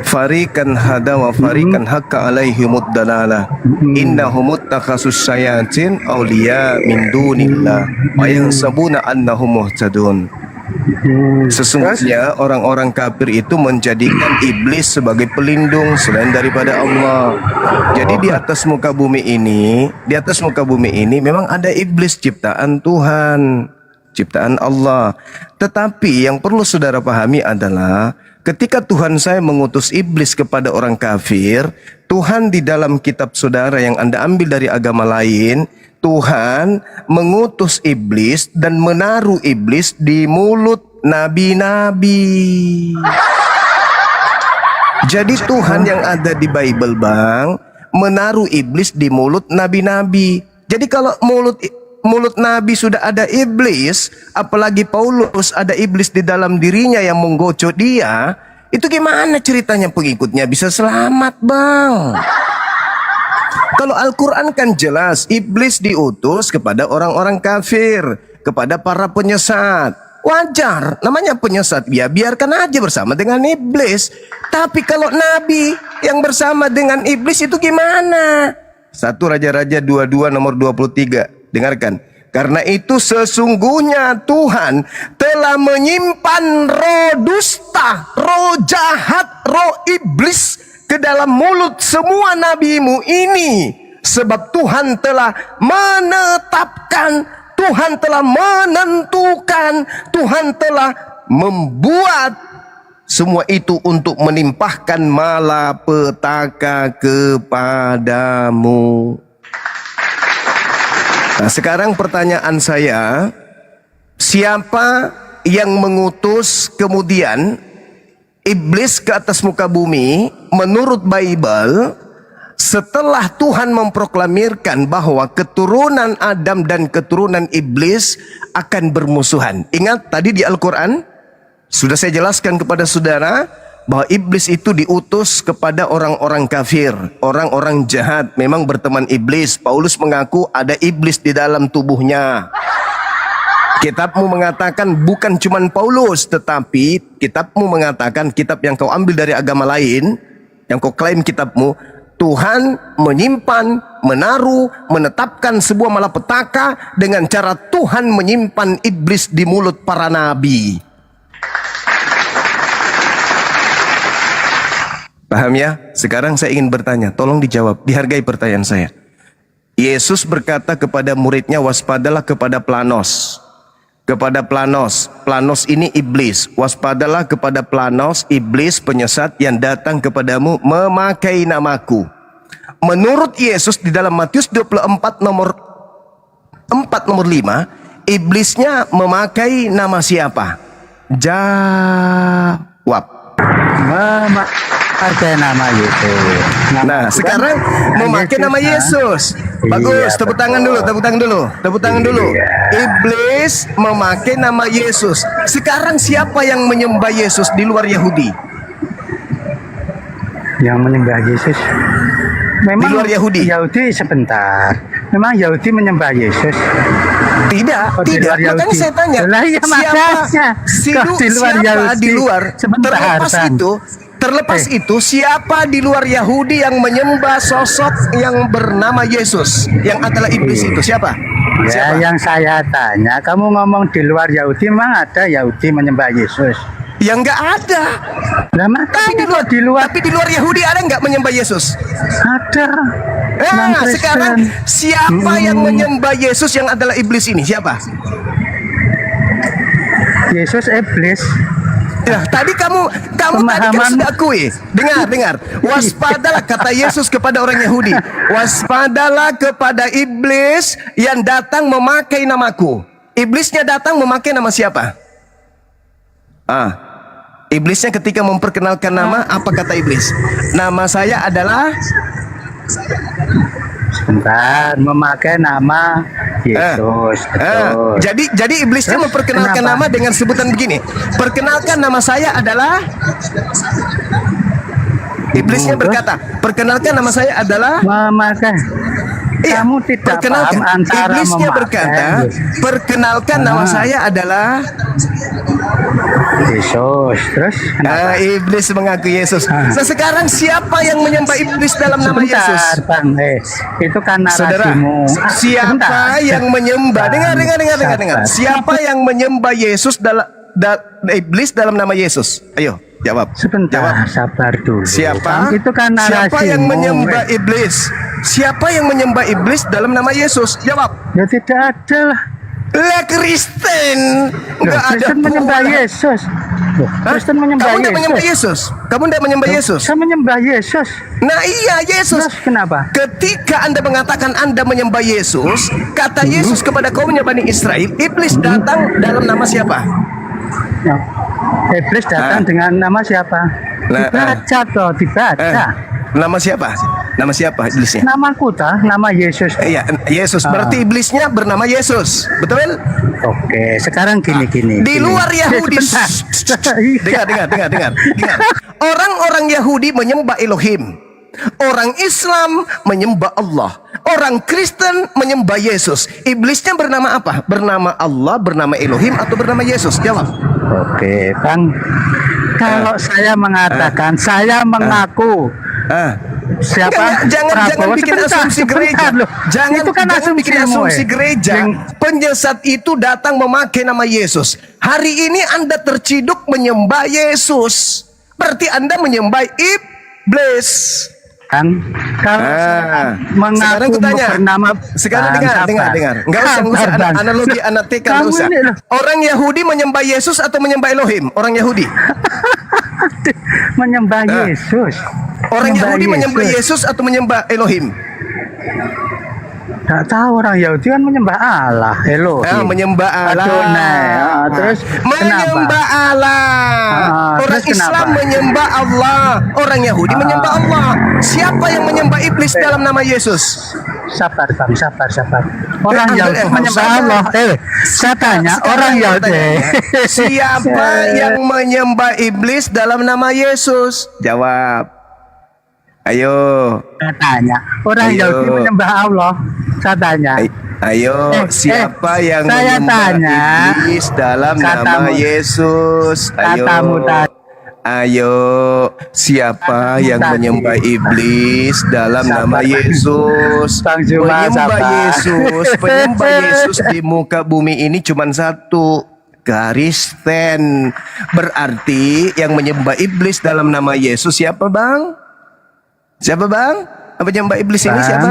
Farikan hada wa farikan hakka alaihimud dalalah. Innahumut takhasus syayatin awliya min dunillah wa yansabuna annahum muhtadun. Sesungguhnya orang-orang kafir itu menjadikan iblis sebagai pelindung selain daripada Allah. Jadi di atas muka bumi ini memang ada iblis ciptaan Tuhan, ciptaan Allah. Tetapi yang perlu saudara pahami adalah ketika Tuhan saya mengutus iblis kepada orang kafir, Tuhan di dalam kitab saudara yang Anda ambil dari agama lain, Tuhan mengutus iblis dan menaruh iblis di mulut nabi-nabi. Jadi Tuhan yang ada di Bible, Bang, menaruh iblis di mulut nabi-nabi. Jadi kalau mulut nabi sudah ada iblis, apalagi Paulus ada iblis di dalam dirinya yang menggocok dia, itu gimana ceritanya pengikutnya bisa selamat, Bang? Kalau Al-Quran kan jelas, iblis diutus kepada orang-orang kafir, kepada para penyesat. Wajar, namanya penyesat, ya biarkan aja bersama dengan iblis. Tapi kalau nabi yang bersama dengan iblis itu gimana? 1 Raja-Raja 22 nomor 23, dengarkan. Karena itu sesungguhnya Tuhan telah menyimpan roh dusta, roh jahat, roh iblis ke dalam mulut semua nabimu ini. Sebab Tuhan telah menetapkan, Tuhan telah menentukan, Tuhan telah membuat semua itu untuk menimpahkan malapetaka kepadamu. Nah, sekarang pertanyaan saya, siapa yang mengutus kemudian iblis ke atas muka bumi menurut Bible setelah Tuhan memproklamirkan bahwa keturunan Adam dan keturunan iblis akan bermusuhan? Ingat tadi di Al-Quran sudah saya jelaskan kepada saudara bahwa iblis itu diutus kepada orang-orang kafir, orang-orang jahat, memang berteman iblis. Paulus mengaku ada iblis di dalam tubuhnya. Kitabmu mengatakan bukan cuman Paulus, tetapi kitabmu mengatakan, kitab yang kau ambil dari agama lain, yang kau klaim kitabmu, Tuhan menyimpan, menaruh, menetapkan sebuah malapetaka dengan cara Tuhan menyimpan iblis di mulut para nabi. Paham ya? Sekarang saya ingin bertanya, tolong dijawab, dihargai pertanyaan saya. Yesus berkata kepada muridnya, waspadalah kepada planos. kepada Planos. Planos ini iblis. Waspadalah kepada Planos, iblis penyesat yang datang kepadamu memakai namaku. Menurut Yesus di dalam Matius 24 nomor 4 nomor 5, iblisnya memakai nama siapa? Jawab. Memakai nama Yesus. Nah, sekarang memakai nama Yesus. Bagus, tepuk tangan dulu, tepuk tangan dulu, tepuk tangan dulu. Iblis memakai nama Yesus. Sekarang siapa yang menyembah Yesus di luar Yahudi? Yang menyembah Yesus. Memang Di luar Yahudi? Yahudi sebentar. Memang Yahudi menyembah Yesus. Tidak, Oh, di tidak. luar Makanya Yahudi. saya tanya, Lah, iya, makanya. Kok di luar siapa Yahudi? di luar? Sebentar, Bang. Terlepas itu, siapa di luar Yahudi yang menyembah sosok yang bernama Yesus, yang adalah iblis itu? Siapa? Ya, Siapa? yang saya tanya, kamu ngomong di luar Yahudi, memang ada Yahudi menyembah Yesus? Yang nggak ada. Lah, makanya kok di luar Tapi di luar Yahudi ada nggak menyembah Yesus? ada. Yang Nah, Kristen. sekarang siapa yang menyembah Yesus yang adalah iblis ini? Siapa? Yesus iblis. Nah, tadi kamu tadi kan Pemahaman- sudah akui. Dengar. Waspadalah kata Yesus kepada orang Yahudi. Waspadalah kepada iblis yang datang memakai namaku. Iblisnya datang memakai nama siapa? Iblisnya ketika memperkenalkan nama, apa kata iblis? Nama saya adalah Sebentar, memakai nama Yesus. Betul. jadi iblisnya Terus, memperkenalkan kenapa? nama dengan sebutan begini. Perkenalkan nama saya adalah. Iblisnya Terus? berkata, perkenalkan nama saya adalah. Memakai. Iya, Kamu tidak perkenalkan. paham antara Iblisnya memakai. berkata, perkenalkan nama saya adalah. Yesus. Terus kenapa? Iblis mengaku Yesus. Nah, sekarang siapa yang menyembah iblis dalam nama Yesus? Sebentar, Bang. Itu kan Saudara, narasimu. siapa Sebentar. yang menyembah? Dengar. Sabar. Siapa yang menyembah Yesus dalam iblis dalam nama Yesus? Ayo, jawab. Sebentar, sabar dulu. Siapa? Bang, itu kan narasimu. Siapa yang menyembah iblis? Siapa yang menyembah iblis dalam nama Yesus? Jawab. Ya tidak ada lah. Lah Kristen. Enggak ada. Kristen menyembah pula. Yesus. Loh, Hah? Kristen menyembah Kamu tidak Yesus. menyembah Yesus? Kamu tidak menyembah Yesus? Saya menyembah Yesus. Nah iya Yesus. Terus kenapa? Ketika Anda mengatakan Anda menyembah Yesus, kata Yesus kepada kaumnya Bani Israel, iblis datang dalam nama siapa? Ya. Iblis datang dengan nama siapa? Nah, Dibaca toh, dibaca. Nama siapa? Nama siapa iblisnya? Namaku tah, nama Yesus. Iya, Yesus. Berarti iblisnya bernama Yesus. Betul? Oke, sekarang gini. Di luar Yahudi. Sebentar. Iya. Dengar. Orang-orang Yahudi menyembah Elohim. Orang Islam menyembah Allah. Orang Kristen menyembah Yesus. Iblisnya bernama apa? Bernama Allah, bernama Elohim, atau bernama Yesus? Jawab. Oke, Bang. Kalau saya mengatakan, saya mengaku siapa? Jangan Prabowo. bikin Sebentar, asumsi gereja. sebentar loh. Itu kan jangan bikin asumsimu, asumsi gereja. Yang- Penyesat itu datang memakai nama Yesus. Hari ini Anda terciduk menyembah Yesus. Berarti Anda menyembah iblis. Kan kalau sekarang mengaku kutanya. bernama Sekarang Bang, dengar. Enggak usah Bang. analogi anak TK, enggak Kamu usah. ini loh. Orang Yahudi menyembah Yesus atau menyembah Elohim? Orang Yahudi. menyembah Yesus. Orang Yahudi menyembah Yesus atau menyembah Elohim? Tidak tahu, orang Yahudi kan menyembah Allah, Elohim. Menyembah Allah. Adonai. Terus Menyembah kenapa? Allah. Orang terus Islam kenapa? menyembah Allah. Orang Yahudi menyembah Allah. Siapa yang menyembah iblis dalam nama Yesus? Sabar, Bang, sabar. Orang Yahudi menyembah sabar. Allah. Saya tanya, Sekarang orang saya Yahudi. tanya, siapa yang menyembah iblis dalam nama Yesus? Jawab. Ayo. Saya tanya, orang Ayo. Yahudi menyembah Allah. Saya tanya. Ayo, siapa yang saya menyembah tanya, iblis dalam nama katamu- Yesus? katamu tadi. Ayo, siapa Katamu yang tadi. menyembah iblis dalam nama Yesus? Bang Juma, Penyembah sabar. Yesus, penyembah Yesus di muka bumi ini cuma satu, Kristen. Berarti yang menyembah iblis dalam nama Yesus siapa, Bang? Siapa, Bang? Apa menyembah iblis ini Bang. siapa?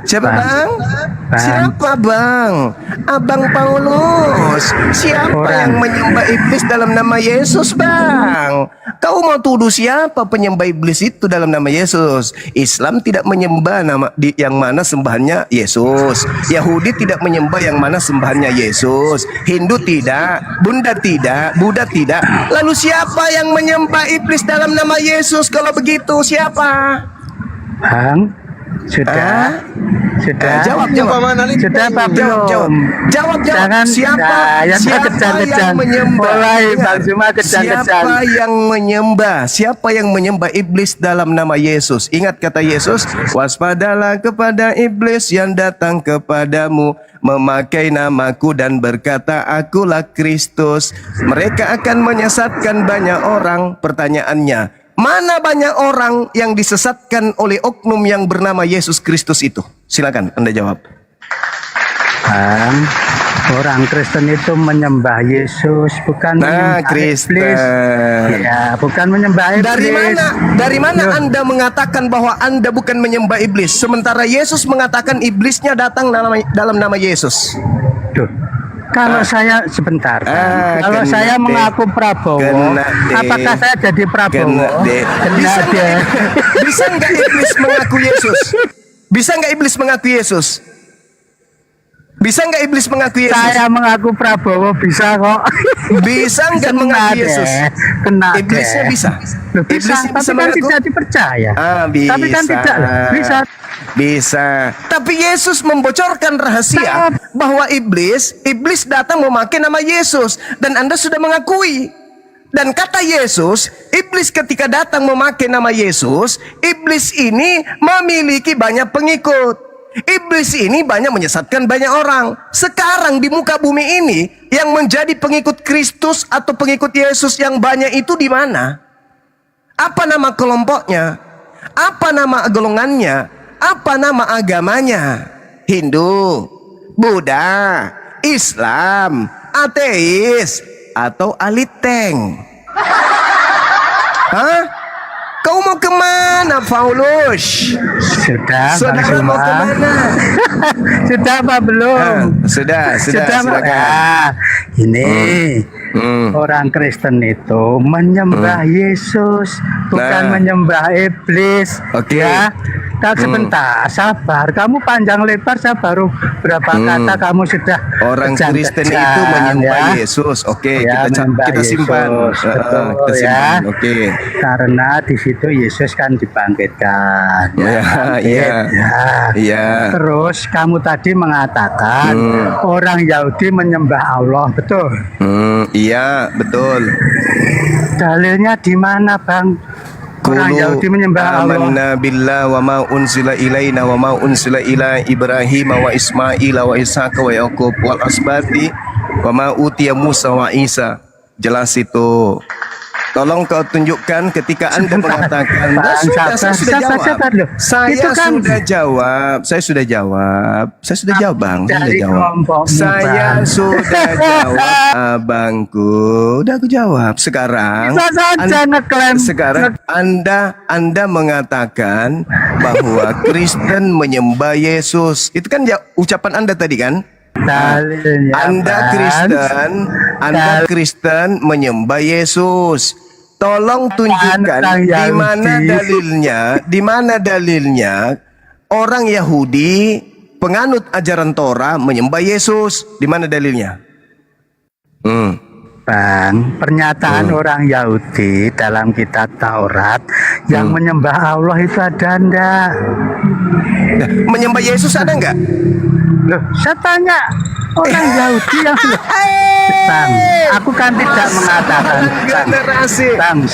Siapa, Bang. Bang? Siapa bang? Abang Paulus. Siapa yang menyembah iblis dalam nama Yesus bang? Kau mau tuduh siapa penyembah iblis itu dalam nama Yesus? Islam tidak menyembah yang mana sembahannya Yesus. Yahudi tidak menyembah yang mana sembahannya Yesus. Hindu tidak, Buddha tidak, Buddha tidak. Lalu siapa yang menyembah iblis dalam nama Yesus? Kalau begitu siapa? Bang, sudah. Jawab. Sudah apa belum? Jawab. Jangan Siapa yang menyembah? Mulai Bang Zuma kejang-kejang. Siapa yang menyembah iblis dalam nama Yesus? Ingat kata Yesus, waspadalah kepada iblis yang datang kepadamu, memakai namaku dan berkata, akulah Kristus. Mereka akan menyesatkan banyak orang. Pertanyaannya, mana banyak orang yang disesatkan oleh oknum yang bernama Yesus Kristus itu? Silakan Anda jawab. Bang, orang Kristen itu menyembah Yesus, bukan menyembah Kristen. iblis. Ya, bukan menyembah iblis. Dari mana Anda mengatakan bahwa Anda bukan menyembah iblis, sementara Yesus mengatakan iblisnya datang dalam nama Yesus? Duh. Kalau saya sebentar, kalau saya mengaku Prabowo, apakah saya jadi Prabowo? Bisa nggak iblis mengaku Yesus? Bisa nggak iblis mengaku Yesus? Bisa nggak iblis mengaku Yesus? Saya mengaku Prabowo bisa kok. Bisa nggak mengaku Yesus? Kena Iblisnya bisa. Loh, bisa, tapi kan tidak dipercaya. Bisa. Tapi kan tidak bisa. Bisa. Tapi Yesus membocorkan rahasia bahwa iblis datang memakai nama Yesus dan Anda sudah mengakui. Dan kata Yesus, iblis ketika datang memakai nama Yesus, iblis ini memiliki banyak pengikut. Iblis ini banyak menyesatkan banyak orang. Sekarang di muka bumi ini yang menjadi pengikut Kristus atau pengikut Yesus yang banyak itu di mana? Apa nama kelompoknya? Apa nama golongannya? Apa nama agamanya? Hindu, Buddha, Islam, ateis, atau aliteng? Hah? Kau mau kemana, Paulus? Sudah, Saudara mau kemana? Sudah apa belum? Sudah. Ini orang Kristen itu menyembah Yesus, bukan menyembah iblis. Oke. Ya. Sebentar, sabar. Kamu panjang lebar, saya baru berapa kata kamu sudah. Orang Kristen itu menyembah Yesus. Oke, ya, kita simpan. Betul, kita simpan. ya. Oke. Karena di situ Yesus kan dibangkitkan. Iya. Terus kamu tadi mengatakan orang Yahudi menyembah Allah, betul? Iya, betul. Dalilnya di mana, Bang? Orang Yahudi menyembah Allah. Amanna billah wa ma unzila ilaina wa ma unzila ila Ibrahim wa Ismail wa Ishaq wa Yaqub wal asbati wa ma utiya Musa wa Isa. Jelas itu. Tolong kau tunjukkan ketika Anda mengatakan. Saya sudah jawab. Saya sudah jawab, Bang. Saya sudah jawab, abangku. Udah aku jawab. Sekarang Anda mengatakan bahwa Kristen menyembah Yesus. Itu kan ucapan Anda tadi kan? Anda Kristen menyembah Yesus. Tolong tunjukkan di mana dalilnya orang Yahudi penganut ajaran Torah menyembah Yesus. Di mana dalilnya? Bang, pernyataan orang Yahudi dalam kitab Taurat yang menyembah Allah itu ada enggak? Nah, menyembah Yesus ada enggak? Loh, saya tanya orang Yahudi yang Bang, aku kan tidak mengatakan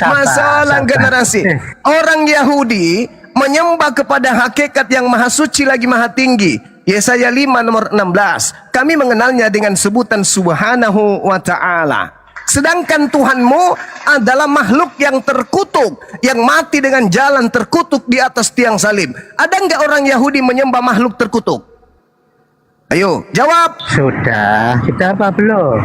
masalah generasi. Orang Yahudi menyembah kepada hakikat yang maha suci lagi maha tinggi. Yesaya 5 nomor 16. Kami mengenalnya dengan sebutan Subhanahu wa ta'ala. Sedangkan Tuhanmu adalah makhluk yang terkutuk, yang mati dengan jalan terkutuk di atas tiang salib. Ada enggak orang Yahudi menyembah makhluk terkutuk? Ayo, jawab. Sudah apa belum?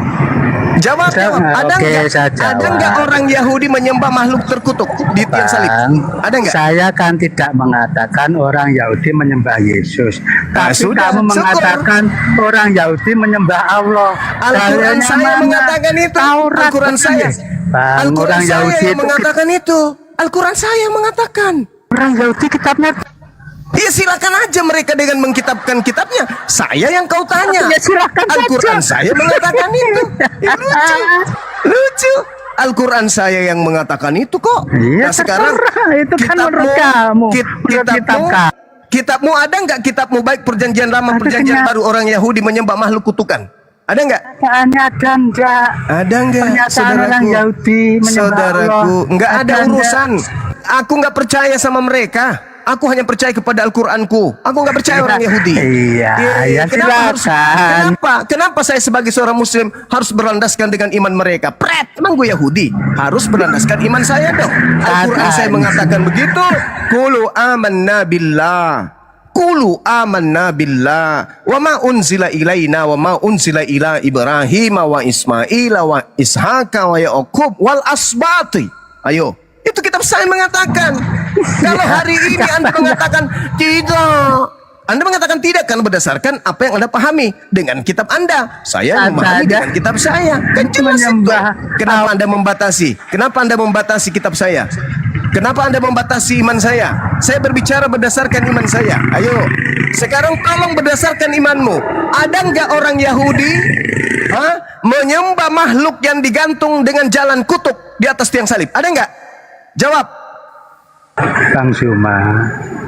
Jawab, Saya- jawab. Ada oke, nggak? saya Ada jawab. nggak orang Yahudi menyembah makhluk terkutuk di tiang salib? Bang, Ada nggak? saya kan tidak mengatakan orang Yahudi menyembah Yesus, Nah, tapi sudah, kamu syukur. mengatakan orang Yahudi menyembah Allah. Al-Quran Dalilnya saya mana? mengatakan itu. Taurat Al-Quran bukan saya. ya? Bang, Al-Quran orang saya Yahudi yang itu mengatakan itu. Al-Quran saya yang mengatakan. orang Yahudi kitabnya Ya silakan aja mereka dengan mengkitabkan kitabnya. Saya yang kau tanya. Ya, silakan Al-Quran saja. saya mengatakan itu. Ya, lucu. Lucu. Al-Quran saya yang mengatakan itu kok. Iya, Nah sekarang terserah. Itu kan menurut kamu. Menurut kitab kamu. kitabmu ada nggak kitabmu baik perjanjian lama Ada perjanjian kenyataan. baru orang Yahudi menyembah makhluk kutukan? Ada nggak? Pertanyaannya ada enggak? Ada nggak, Pernyataan orang Yahudi menyembah saudaraku? Allah. Nggak ada Ada urusan. Aku nggak percaya sama mereka. Aku hanya percaya kepada Al-Quranku. Aku nggak percaya orang Yahudi. Iya, ya, silakan. Kenapa saya sebagai seorang Muslim harus berlandaskan dengan iman mereka? Pret, emang gue Yahudi. Harus berlandaskan iman saya dong. Al-Quran saya mengatakan begitu. Qulu amanna billah. Qulu amanna billah wa ma unzila ilaina wa ma unzila ila Ibrahim wa Ismail wa Ishaqa wa Yaqub wal asbati. Ayo, itu kitab saya mengatakan. Kalau hari ini Anda mengatakan tidak, Anda mengatakan tidak karena berdasarkan apa yang Anda pahami dengan kitab Anda. Saya memahami dengan kitab saya. Kan jelas itu. Menyembah. Kenapa Anda membatasi? Kenapa Anda membatasi kitab saya? Kenapa Anda membatasi iman saya? Saya berbicara berdasarkan iman saya. Ayo, sekarang tolong berdasarkan imanmu. Ada nggak orang Yahudi menyembah makhluk yang digantung dengan jalan kutuk di atas tiang salib? Ada nggak? Jawab. Bang Suma.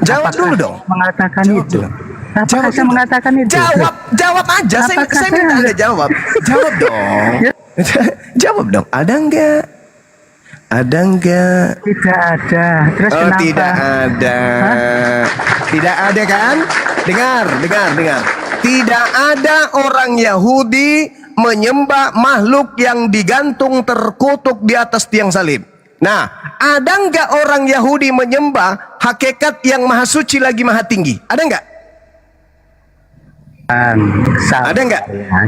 Jawab apakah dulu dong. Mengatakan Jawab itu. dulu. Apakah Jawab saya dulu. mengatakan itu? Jawab aja. Saya Apakah minta saya- Anda jawab. Jawab dong. Jawab dong. Ada nggak? Ada nggak? Tidak ada. Terus Oh, kenapa? tidak ada. Tidak ada kan? Dengar. Tidak ada orang Yahudi menyembah makhluk yang digantung terkutuk di atas tiang salib. Nah, ada nggak orang Yahudi menyembah hakikat yang maha suci lagi maha tinggi? Ada nggak? Ada nggak?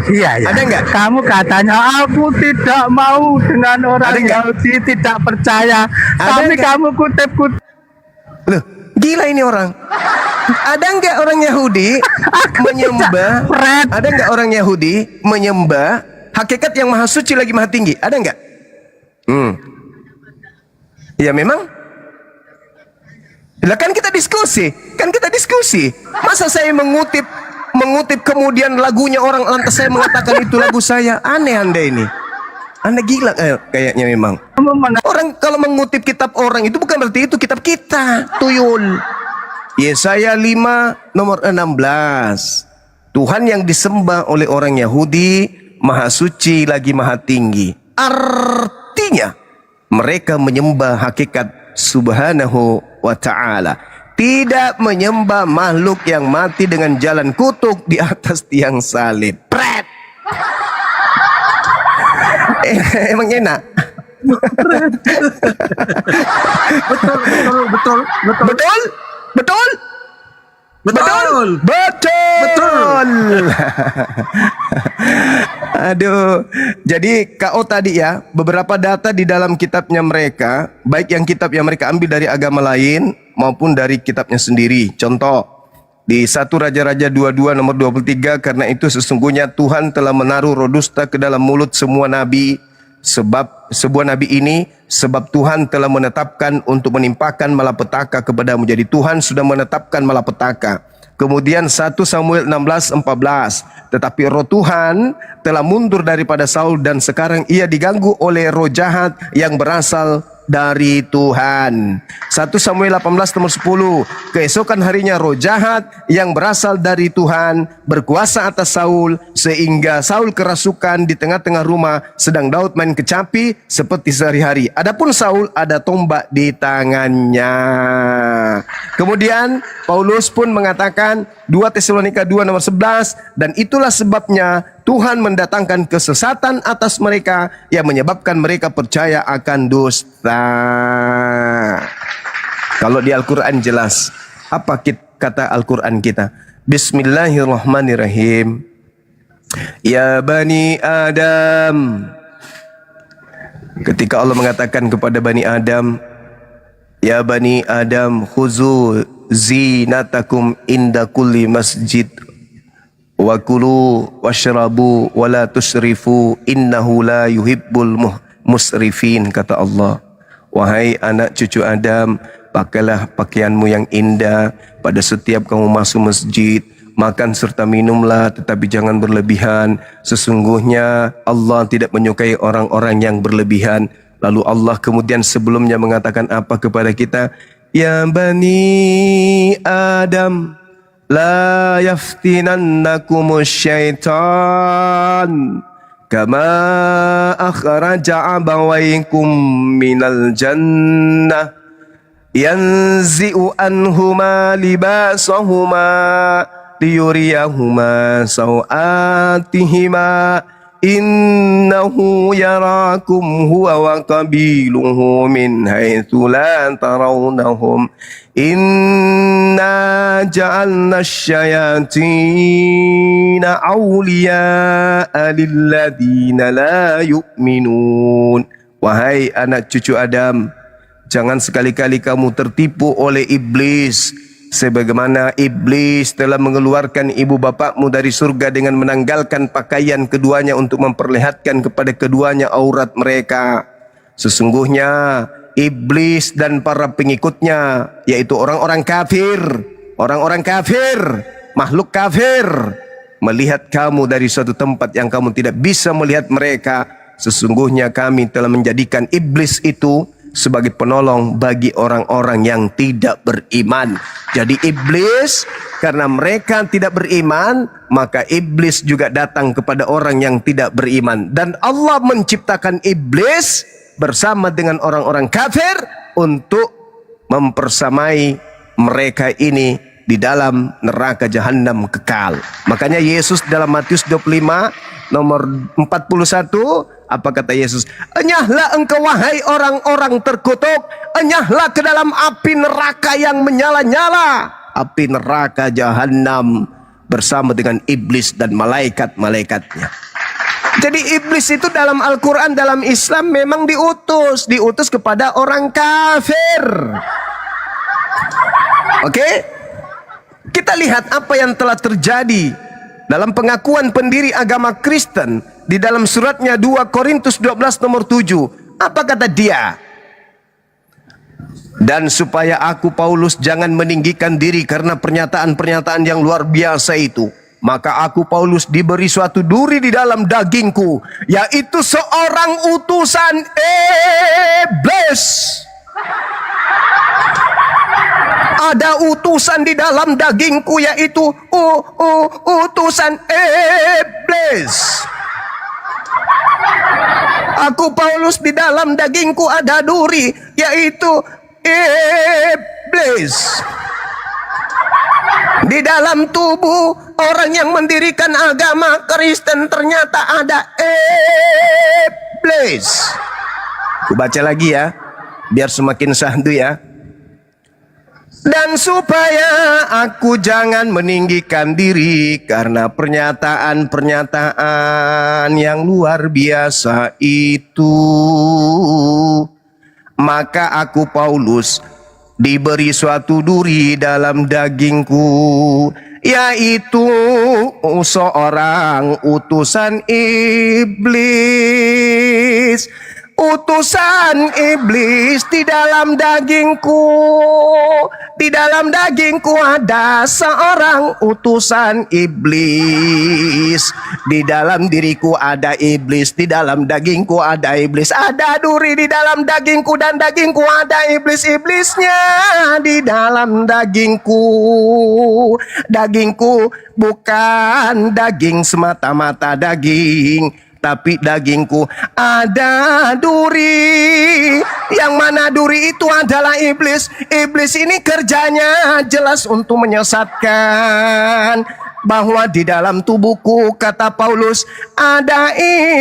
Iya, iya. Ada nggak? Kamu katanya aku tidak mau dengan orang Ada nggak? Yahudi, tidak percaya. Ada Tapi nggak? kamu kutip-kutip. Loh, gila ini orang. Ada nggak orang Yahudi menyembah? Fred. Ada nggak orang Yahudi menyembah hakikat yang maha suci lagi maha tinggi? Ada nggak? Ya memang. Lah kan kita diskusi. Masa saya mengutip kemudian lagunya orang lantas saya mengatakan itu lagu saya? Aneh Anda ini. Anda gila kayaknya memang. Orang kalau mengutip kitab orang itu bukan berarti itu kitab kita. Tuyul. Yesaya 5 nomor 16. Tuhan yang disembah oleh orang Yahudi maha suci lagi maha tinggi. Artinya mereka menyembah hakikat subhanahu wa ta'ala. Tidak menyembah makhluk yang mati dengan jalan kutuk di atas tiang salib. Pret. Emang enak? Betul. Aduh. Jadi KO tadi ya, beberapa data di dalam kitabnya mereka, baik yang kitab yang mereka ambil dari agama lain maupun dari kitabnya sendiri. Contoh, di 1 Raja-Raja 22 nomor 23, karena itu sesungguhnya Tuhan telah menaruh roh dusta ke dalam mulut semua nabi, sebab sebuah nabi ini, sebab Tuhan telah menetapkan untuk menimpakan malapetaka kepadamu. Jadi Tuhan sudah menetapkan malapetaka. Kemudian 1 Samuel 16:14, tetapi roh Tuhan telah mundur daripada Saul dan sekarang ia diganggu oleh roh jahat yang berasal dari Tuhan. 1 Samuel 18 nomor 10, keesokan harinya roh jahat yang berasal dari Tuhan berkuasa atas Saul sehingga Saul kerasukan di tengah-tengah rumah sedang Daud main kecapi seperti sehari-hari. Adapun Saul ada tombak di tangannya. Kemudian Paulus pun mengatakan 2 Tesalonika 2 nomor 11, dan itulah sebabnya Tuhan mendatangkan kesesatan atas mereka yang menyebabkan mereka percaya akan dusta. Kalau di Al-Quran jelas. Apa kata Al-Quran kita? Bismillahirrahmanirrahim. Ya Bani Adam. Ketika Allah mengatakan kepada Bani Adam, Ya Bani Adam, khuzu zinatakum inda kulli masjid wa kulu washrabu wa la tusrifu innahu la yuhibbul musrifin, kata Allah. Wahai anak cucu Adam, pakailah pakaianmu yang indah pada setiap kamu masuk masjid. Makan serta minumlah, tetapi jangan berlebihan. Sesungguhnya Allah tidak menyukai orang-orang yang berlebihan. Lalu Allah kemudian sebelumnya mengatakan apa kepada kita? Ya Bani Adam, la yaftinannakumus syaitan kama akhraja abawaykum minal jannah yanzi'u anhuma libasahuma liyuriyahuma sawatihima innahu yarakum huwa wa qabiluhu min haitsu la tarawnahum inna ja'alna asyayatina awliya'a lilladina la yu'minun. Wahai anak cucu Adam, jangan sekali-kali kamu tertipu oleh iblis, sebagaimana iblis telah mengeluarkan ibu bapakmu dari surga dengan menanggalkan pakaian keduanya untuk memperlihatkan kepada keduanya aurat mereka. Sesungguhnya iblis dan para pengikutnya, yaitu orang-orang kafir, makhluk kafir, melihat kamu dari suatu tempat yang kamu tidak bisa melihat mereka. Sesungguhnya kami telah menjadikan iblis itu sebagai penolong bagi orang-orang yang tidak beriman. Jadi iblis, karena mereka tidak beriman, maka iblis juga datang kepada orang yang tidak beriman. Dan Allah menciptakan iblis bersama dengan orang-orang kafir untuk mempersamai mereka ini di dalam neraka jahanam kekal. Makanya Yesus dalam Matius 25 nomor 41, apa kata Yesus? Enyahlah engkau wahai orang-orang terkutuk, enyahlah ke dalam api neraka yang menyala-nyala, api neraka jahanam bersama dengan iblis dan malaikat-malaikatnya. Jadi iblis itu dalam Al-Quran, dalam Islam memang diutus kepada orang kafir. Oke? Kita lihat apa yang telah terjadi dalam pengakuan pendiri agama Kristen di dalam suratnya 2 Korintus 12 nomor 7. Apa kata dia? Dan supaya aku Paulus jangan meninggikan diri karena pernyataan-pernyataan yang luar biasa itu, maka aku Paulus diberi suatu duri di dalam dagingku, yaitu seorang utusan iblis. Ada utusan di dalam dagingku, yaitu utusan iblis. Aku Paulus di dalam dagingku ada duri, yaitu iblis. Di dalam tubuh orang yang mendirikan agama Kristen ternyata ada iblis. Aku baca lagi ya, biar semakin syahdu ya. Dan supaya aku jangan meninggikan diri karena pernyataan-pernyataan yang luar biasa itu, maka aku Paulus diberi suatu duri dalam dagingku, yaitu seorang utusan iblis. Utusan iblis di dalam dagingku. Di dalam dagingku ada seorang utusan iblis. Di dalam diriku ada iblis. Di dalam dagingku ada iblis. Ada duri di dalam dagingku dan dagingku ada iblis-iblisnya di dalam dagingku. Dagingku bukan daging semata-mata daging, tapi dagingku ada duri. Yang mana duri itu adalah iblis. Iblis ini kerjanya jelas untuk menyesatkan. bahwa di dalam tubuhku, kata Paulus, ada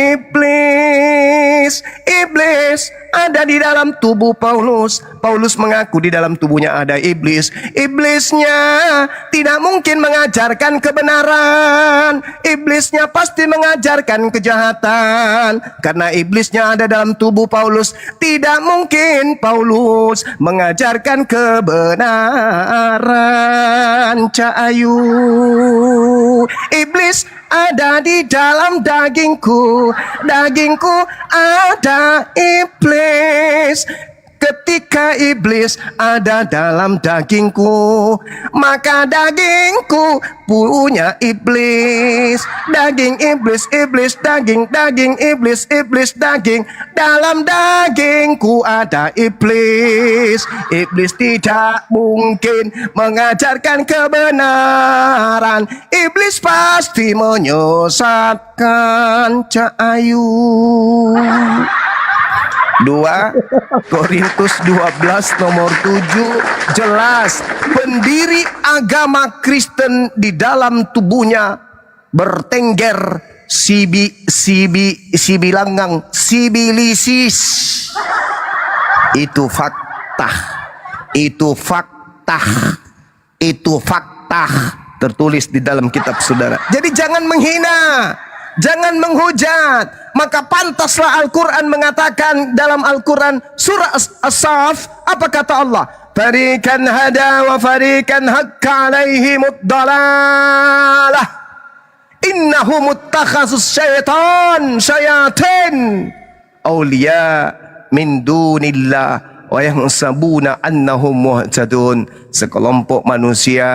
iblis. Iblis ada di dalam tubuh Paulus. Paulus mengaku di dalam tubuhnya ada iblis. Iblisnya tidak mungkin mengajarkan kebenaran. Iblisnya pasti mengajarkan kejahatan. Karena iblisnya ada dalam tubuh Paulus, tidak mungkin Paulus mengajarkan kebenaran. Cak Ayu, iblis ada di dalam dagingku. Dagingku ada iblis. Ketika iblis ada dalam dagingku, maka dagingku punya iblis. Daging iblis, iblis daging, daging iblis, iblis daging. Dalam dagingku ada iblis. Iblis tidak mungkin mengajarkan kebenaran. Iblis pasti menyesatkan. Cak Ayu. 2 Korintus 12 nomor 7 jelas, pendiri agama Kristen di dalam tubuhnya bertengger sibilangang sibilisis. Itu fakta. Itu fakta. Itu fakta tertulis di dalam kitab saudara. Jadi jangan menghina, jangan menghujat. Maka pantaslah Al-Quran mengatakan dalam Al-Quran surah As-Saff, apa kata Allah? Farikan hada wa farikan hakka alaihimud dalalah. Innahum muttakhasus syayatin awliya min dunillah wa yahsabuna annahum muhtadun. Sekelompok manusia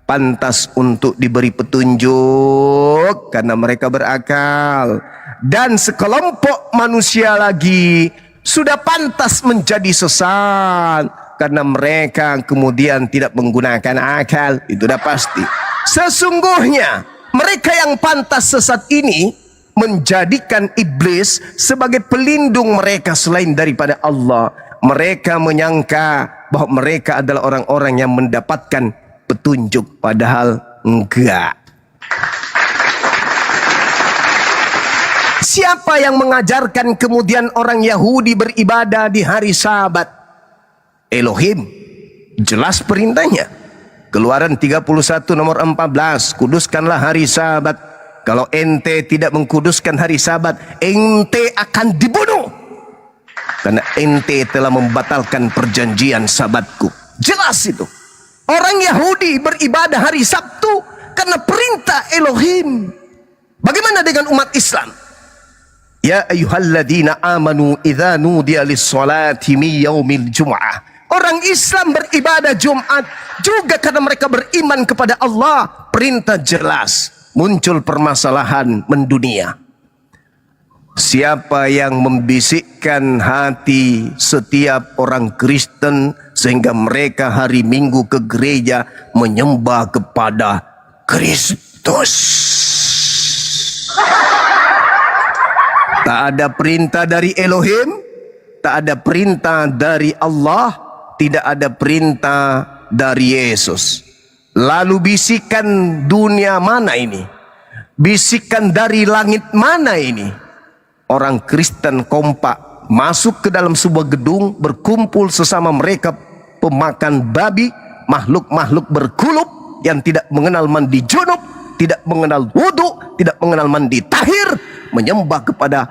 pantas untuk diberi petunjuk karena mereka berakal, dan sekelompok manusia lagi sudah pantas menjadi sesat karena mereka kemudian tidak menggunakan akal. Itu dah pasti. Sesungguhnya mereka yang pantas sesat ini menjadikan iblis sebagai pelindung mereka selain daripada Allah. Mereka menyangka bahwa mereka adalah orang-orang yang mendapatkan petunjuk, padahal enggak. Siapa yang mengajarkan kemudian orang Yahudi beribadah di hari Sabat? Elohim. Jelas perintahnya. Keluaran 31 nomor 14, kuduskanlah hari Sabat. Kalau ente tidak mengkuduskan hari Sabat, ente akan dibunuh. Karena ente telah membatalkan perjanjian Sabatku. Jelas itu. Orang Yahudi beribadah hari Sabtu karena perintah Elohim. Bagaimana dengan umat Islam? Ya ayyuhalladzina amanu idza nudiya lis-salati min yaumil jum'ah. Orang Islam beribadah Jumat juga karena mereka beriman kepada Allah. Perintah jelas. Muncul permasalahan mendunia. Siapa yang membisikkan hati setiap orang Kristen sehingga mereka hari Minggu ke gereja menyembah kepada Kristus? Tak ada perintah dari Elohim, tak ada perintah dari Allah, tidak ada perintah dari Yesus. Lalu bisikan dunia mana ini? Bisikan dari langit mana ini? Orang Kristen kompak masuk ke dalam sebuah gedung, berkumpul sesama mereka pemakan babi, makhluk-makhluk berkulup yang tidak mengenal mandi junub, tidak mengenal wudhu, tidak mengenal mandi tahir, menyembah kepada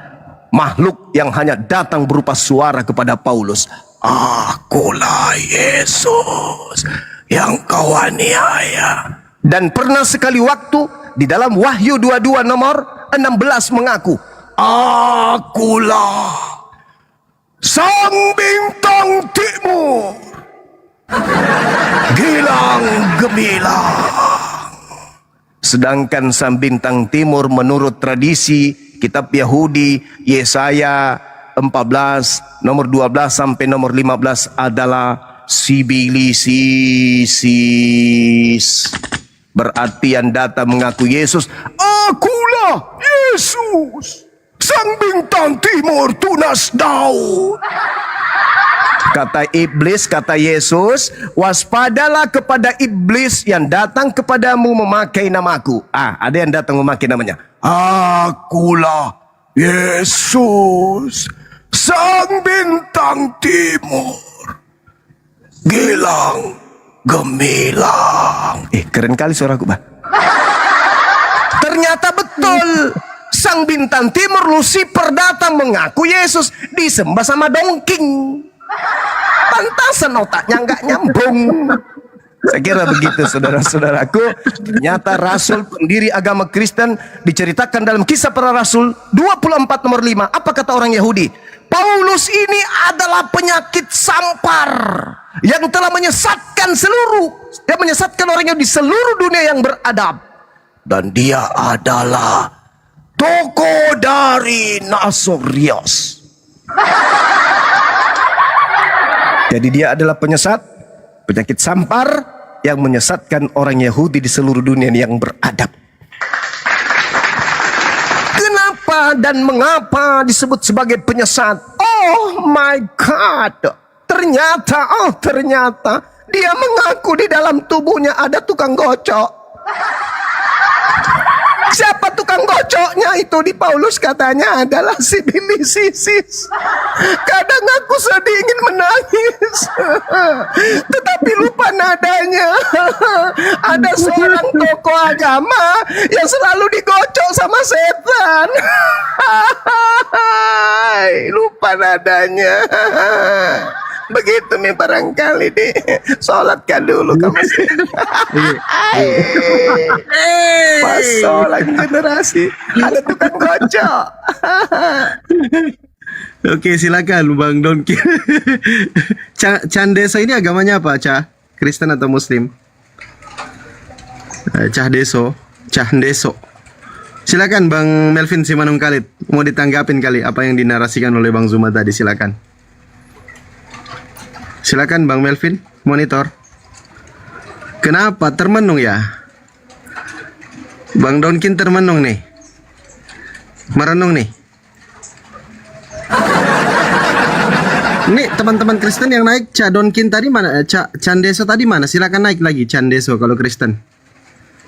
makhluk yang hanya datang berupa suara kepada Paulus. Akulah Yesus yang kau aniaya. Dan pernah sekali waktu di dalam Wahyu 22 nomor 16 mengaku, akulah sang bintang timur, gilang gemilang. Sedangkan sang bintang timur menurut tradisi kitab Yahudi Yesaya 14 nomor 12 sampai nomor 15 adalah sibilisis. Berarti yang datang mengaku Yesus, akulah Yesus, sang bintang timur tunas Daud. Kata iblis, kata Yesus, waspadalah kepada iblis yang datang kepadamu memakai namaku. Ada yang datang memakai namanya. Akulah Yesus, sang bintang timur, gilang gemilang. Keren kali suaraku, Bah. Ternyata betul. Sang bintang timur Lucifer datang mengaku Yesus, disembah sama dongking. Pantasan otaknya nggak nyambung. Saya kira begitu, saudara-saudaraku. Ternyata rasul pendiri agama Kristen diceritakan dalam Kisah Para Rasul 24 nomor 5. Apa kata orang Yahudi? Paulus ini adalah penyakit sampar yang telah menyesatkan orang Yahudi seluruh dunia yang beradab. Dan dia adalah tokoh dari Nasorius. Jadi dia adalah penyakit sampar yang menyesatkan orang Yahudi di seluruh dunia yang beradab. Kenapa dan mengapa disebut sebagai penyesat? Oh my God. Ternyata dia mengaku di dalam tubuhnya ada tukang gocok. Siapa tukang gocoknya itu di Paulus? Katanya adalah si Bilisisis. Kadang aku sedih ingin menangis, tetapi lupa nadanya. Ada seorang tokoh agama yang selalu digocok sama setan. Lupa nadanya. Begitu nih barangkali deh. Sholatkan dulu kamu. Pas sholat generasi ada tukang gocok. Oke, silakan Bang Donki. Candeso ini agamanya apa, Cah? Kristen atau Muslim? Candeso. Silakan Bang Melvin Simanung Khalid. Mau ditanggapin kali apa yang dinarasikan oleh Bang Zuma tadi, silakan. Silakan Bang Melvin, monitor. Kenapa termenung ya? Bang Donkin termenung nih. Merenung nih. Ini teman-teman Kristen yang naik Cak Donkin tadi mana? Candeso tadi mana? Silakan naik lagi Candeso kalau Kristen.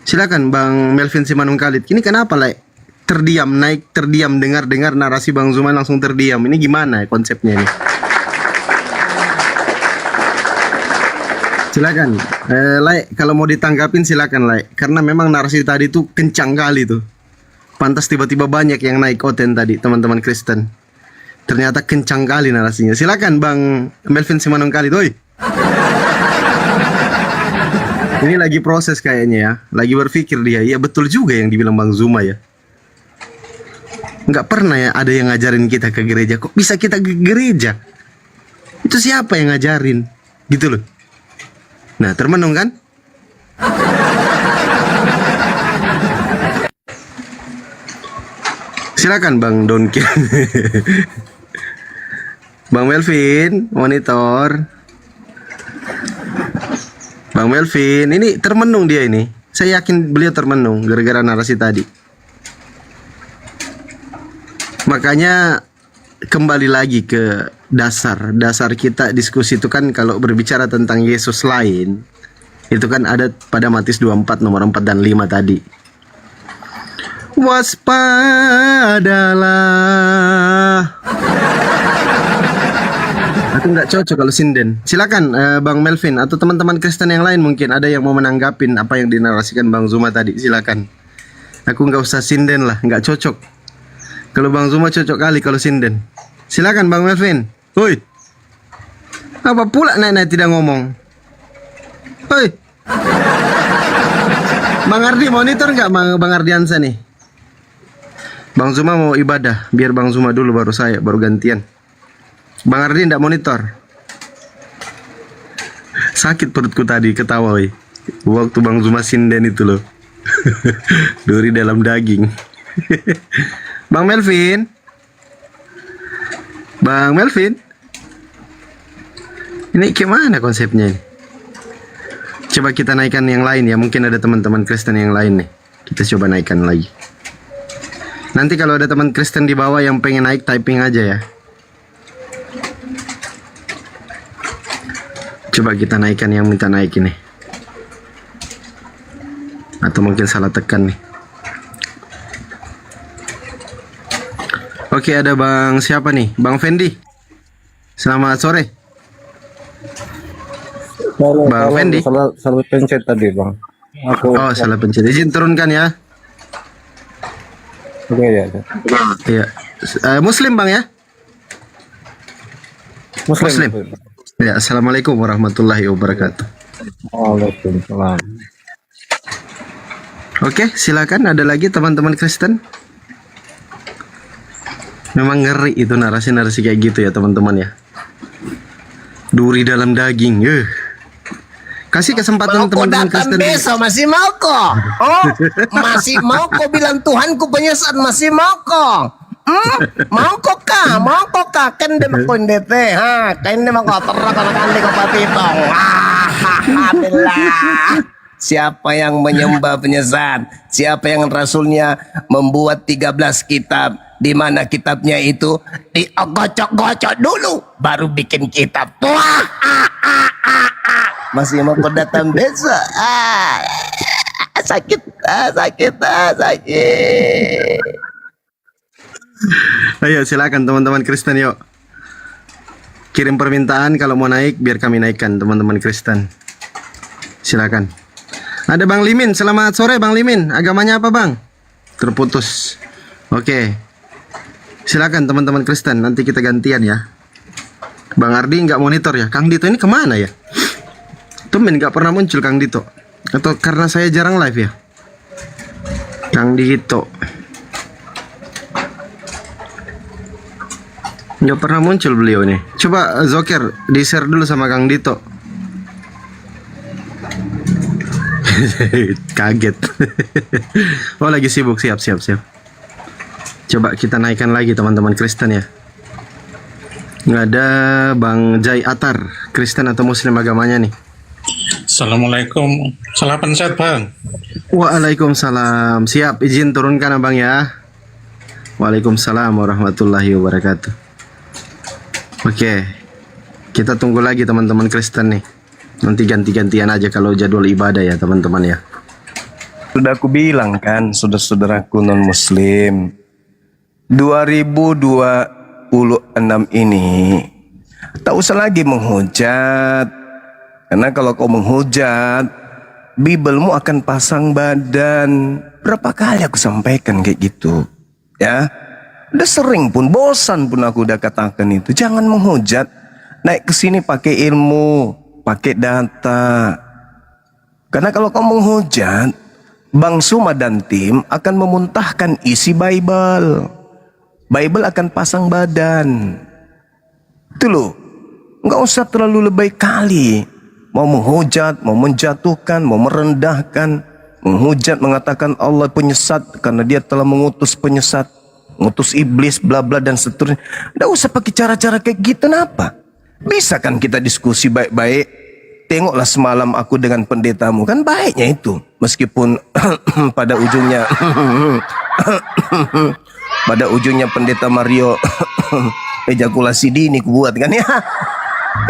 Silakan Bang Melvin Simanung Khalid. Ini kenapa terdiam, naik terdiam, dengar narasi Bang Zuma langsung terdiam. Ini gimana ya konsepnya ini? Silakan, kalau mau ditanggapin silakan, karena memang narasi tadi tuh kencang kali tuh. Pantas tiba-tiba banyak yang naik oten tadi, teman-teman Kristen. Ternyata kencang kali narasinya. Silakan Bang Melvin Simanung Khalid, oi. Ini lagi proses kayaknya ya, lagi berpikir dia. Iya betul juga yang dibilang Bang Zuma ya. Nggak pernah ya ada yang ngajarin kita ke gereja. Kok bisa kita ke gereja? Itu siapa yang ngajarin? Gitu loh. Nah, termenung kan? Silakan Bang Donki. Bang Melvin, monitor. Bang Melvin, ini termenung dia ini. Saya yakin beliau termenung gara-gara narasi tadi. Makanya kembali lagi ke dasar kita diskusi itu kan, kalau berbicara tentang Yesus lain itu kan ada pada Matius 24 nomor 4 dan 5 tadi. Waspadalah. Aku nggak cocok kalau sinden. Silakan Bang Melvin atau teman-teman Kristen yang lain mungkin ada yang mau menanggapin apa yang dinarasikan Bang Zuma tadi. Silakan. Aku nggak usah sinden lah, nggak cocok. Kalau Bang Zuma cocok kali kalau sinden. Silakan Bang Melvin. Woi. Apa pula naik-naik tidak ngomong? Woi. Bang Ardi monitor nggak Bang Ardiansa nih? Bang Zuma mau ibadah, biar Bang Zuma dulu baru saya, baru gantian. Bang Ardi nggak monitor. Sakit perutku tadi ketawa woi. Waktu Bang Zuma sinden itu loh. Duri dalam daging. Bang Melvin. Bang Melvin. Ini gimana konsepnya ini? Coba kita naikkan yang lain ya. Mungkin ada teman-teman Kristen yang lain nih. Kita coba naikkan lagi. Nanti kalau ada teman Kristen di bawah yang pengen naik, typing aja ya. Coba kita naikkan yang minta naik ini. Atau mungkin salah tekan nih. Oke, ada Bang siapa nih? Bang Fendi. Selamat sore. Bang Fendi. Salah pencet tadi bang. Oh, salah pencet. Izin turunkan ya. Oke ya. Iya. Muslim Bang ya? Muslim. Ya, assalamualaikum warahmatullahi wabarakatuh. Waalaikumsalam. Oke, silakan. Ada lagi teman-teman Kristen? Memang ngeri itu narasi-narasi kayak gitu ya teman-teman ya. Duri dalam daging. Kasih kesempatan teman-teman Kristen. Besok masih mau kok? Oh, masih mau kok bilang Tuhanku penyesat masih mau kok? Mau kok kah? Mau kok kah? Kan dia makuin DT, ha? Kan dia mau terang kan dia kepatitong. Alhamdulillah. Siapa yang menyembah penyesat? Siapa yang rasulnya membuat 13 kitab? Di mana kitabnya itu digocok-gocok dulu baru bikin kitab. Wah, masih mau datang besok. Sakit. Ayo silakan teman-teman Kristen yuk. Kirim permintaan kalau mau naik biar kami naikkan teman-teman Kristen. Silakan. Ada Bang Limin, selamat sore Bang Limin. Agamanya apa Bang? Terputus. Oke. Silakan teman-teman Kristen, nanti kita gantian ya. Bang Ardi nggak monitor ya. Kang Dito ini kemana ya? Tumben nggak pernah muncul Kang Dito. Atau karena saya jarang live ya? Kang Dito nggak pernah muncul beliau nih. Coba Zoker di share dulu sama Kang Dito. Kaget. Oh lagi sibuk, siap. Coba kita naikkan lagi teman-teman Kristen ya. Nggak ada Bang Jai Atar, Kristen atau Muslim agamanya nih. Assalamualaikum. Salah pencet bang. Waalaikumsalam. Siap, izin turunkan abang ya. Waalaikumsalam warahmatullahi wabarakatuh. Oke, kita tunggu lagi teman-teman Kristen nih. Nanti ganti-gantian aja kalau jadwal ibadah ya teman-teman ya. Sudah aku bilang kan, saudara-saudaraku non-muslim, 2026 ini tak usah lagi menghujat. Karena kalau kau menghujat, Bibelmu akan pasang badan. Berapa kali aku sampaikan kayak gitu, ya. Udah sering pun, bosan pun aku udah katakan itu. Jangan menghujat. Naik ke sini pakai ilmu, pakai data. Karena kalau kau menghujat, Bang Suma dan tim akan memuntahkan isi Bible. Bible akan pasang badan. Itu loh. Nggak usah terlalu lebay kali. Mau menghujat, mau menjatuhkan, mau merendahkan. Menghujat mengatakan Allah penyesat karena dia telah mengutus penyesat. Mengutus iblis, bla bla dan seterusnya. Nggak usah pakai cara-cara kayak gitu, kenapa? Bisa kan kita diskusi baik-baik. Tengoklah semalam aku dengan pendetamu. Kan baiknya itu. Meskipun pada ujungnya pendeta Mario ejakulasi dini kubuat kan ya.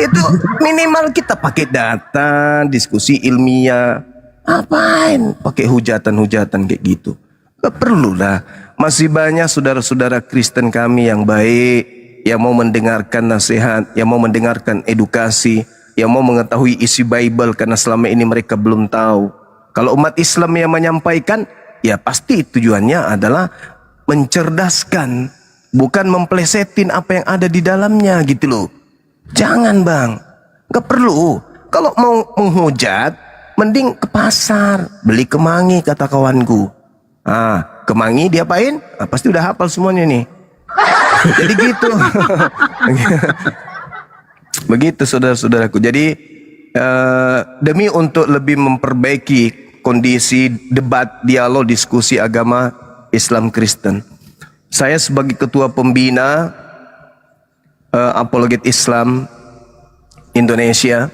Itu minimal kita pakai data, diskusi ilmiah. Apain pakai hujatan-hujatan kayak gitu? Gak perlu lah. Masih banyak saudara-saudara Kristen kami yang baik, yang mau mendengarkan nasihat, yang mau mendengarkan edukasi, yang mau mengetahui isi Bible karena selama ini mereka belum tahu. Kalau umat Islam yang menyampaikan, ya pasti tujuannya adalah mencerdaskan, bukan memplesetin apa yang ada di dalamnya gitu loh. Jangan bang, gak perlu. Kalau mau menghujat, mending ke pasar, beli kemangi kata kawanku. Kemangi diapain? Pasti udah hafal semuanya nih. Jadi gitu. Begitu saudara-saudaraku. Jadi demi untuk lebih memperbaiki kondisi debat, dialog, diskusi agama Islam Kristen, saya sebagai ketua pembina Apologet Islam Indonesia,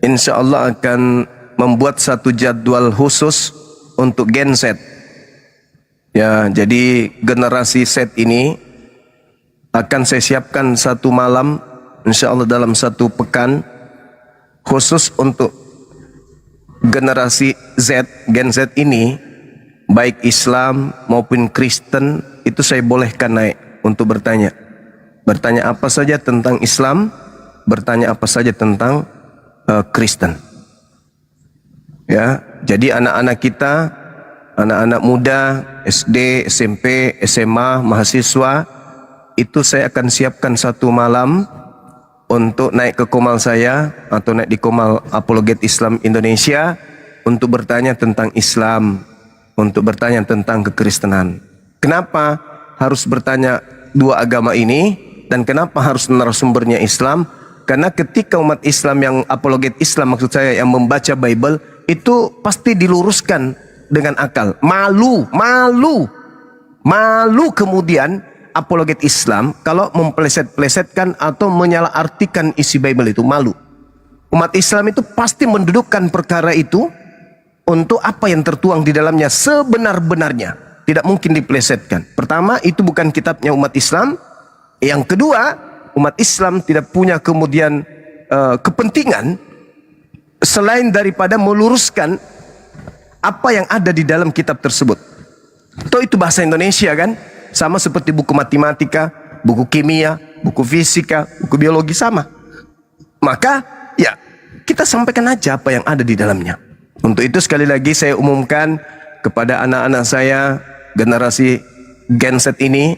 insya Allah akan membuat satu jadwal khusus untuk genset. Ya, jadi generasi Z ini akan saya siapkan satu malam, insya Allah dalam satu pekan, khusus untuk generasi Z, Gen Z ini, baik Islam maupun Kristen, itu saya bolehkan naik untuk bertanya. Bertanya apa saja tentang Islam, bertanya apa saja tentang Kristen. Ya, jadi anak-anak kita, anak-anak muda, SD, SMP, SMA, mahasiswa, itu saya akan siapkan satu malam untuk naik ke komal saya atau naik di komal Apologet Islam Indonesia untuk bertanya tentang Islam, untuk bertanya tentang kekristenan. Kenapa harus bertanya dua agama ini dan kenapa harus narasumbernya Islam? Karena ketika umat Islam yang apologet Islam, maksud saya yang membaca Bible, itu pasti diluruskan dengan akal. Malu kemudian apologet Islam kalau mempleset-plesetkan atau menyalahartikan isi Bible itu, malu. Umat Islam itu pasti mendudukkan perkara itu untuk apa yang tertuang di dalamnya sebenar-benarnya. Tidak mungkin diplesetkan. Pertama, itu bukan kitabnya umat Islam. Yang kedua, umat Islam tidak punya kemudian kepentingan selain daripada meluruskan apa yang ada di dalam kitab tersebut. Toh itu bahasa Indonesia kan? Sama seperti buku matematika, buku kimia, buku fisika, buku biologi sama. Maka ya kita sampaikan aja apa yang ada di dalamnya. Untuk itu sekali lagi saya umumkan kepada anak-anak saya, generasi Gen Z ini,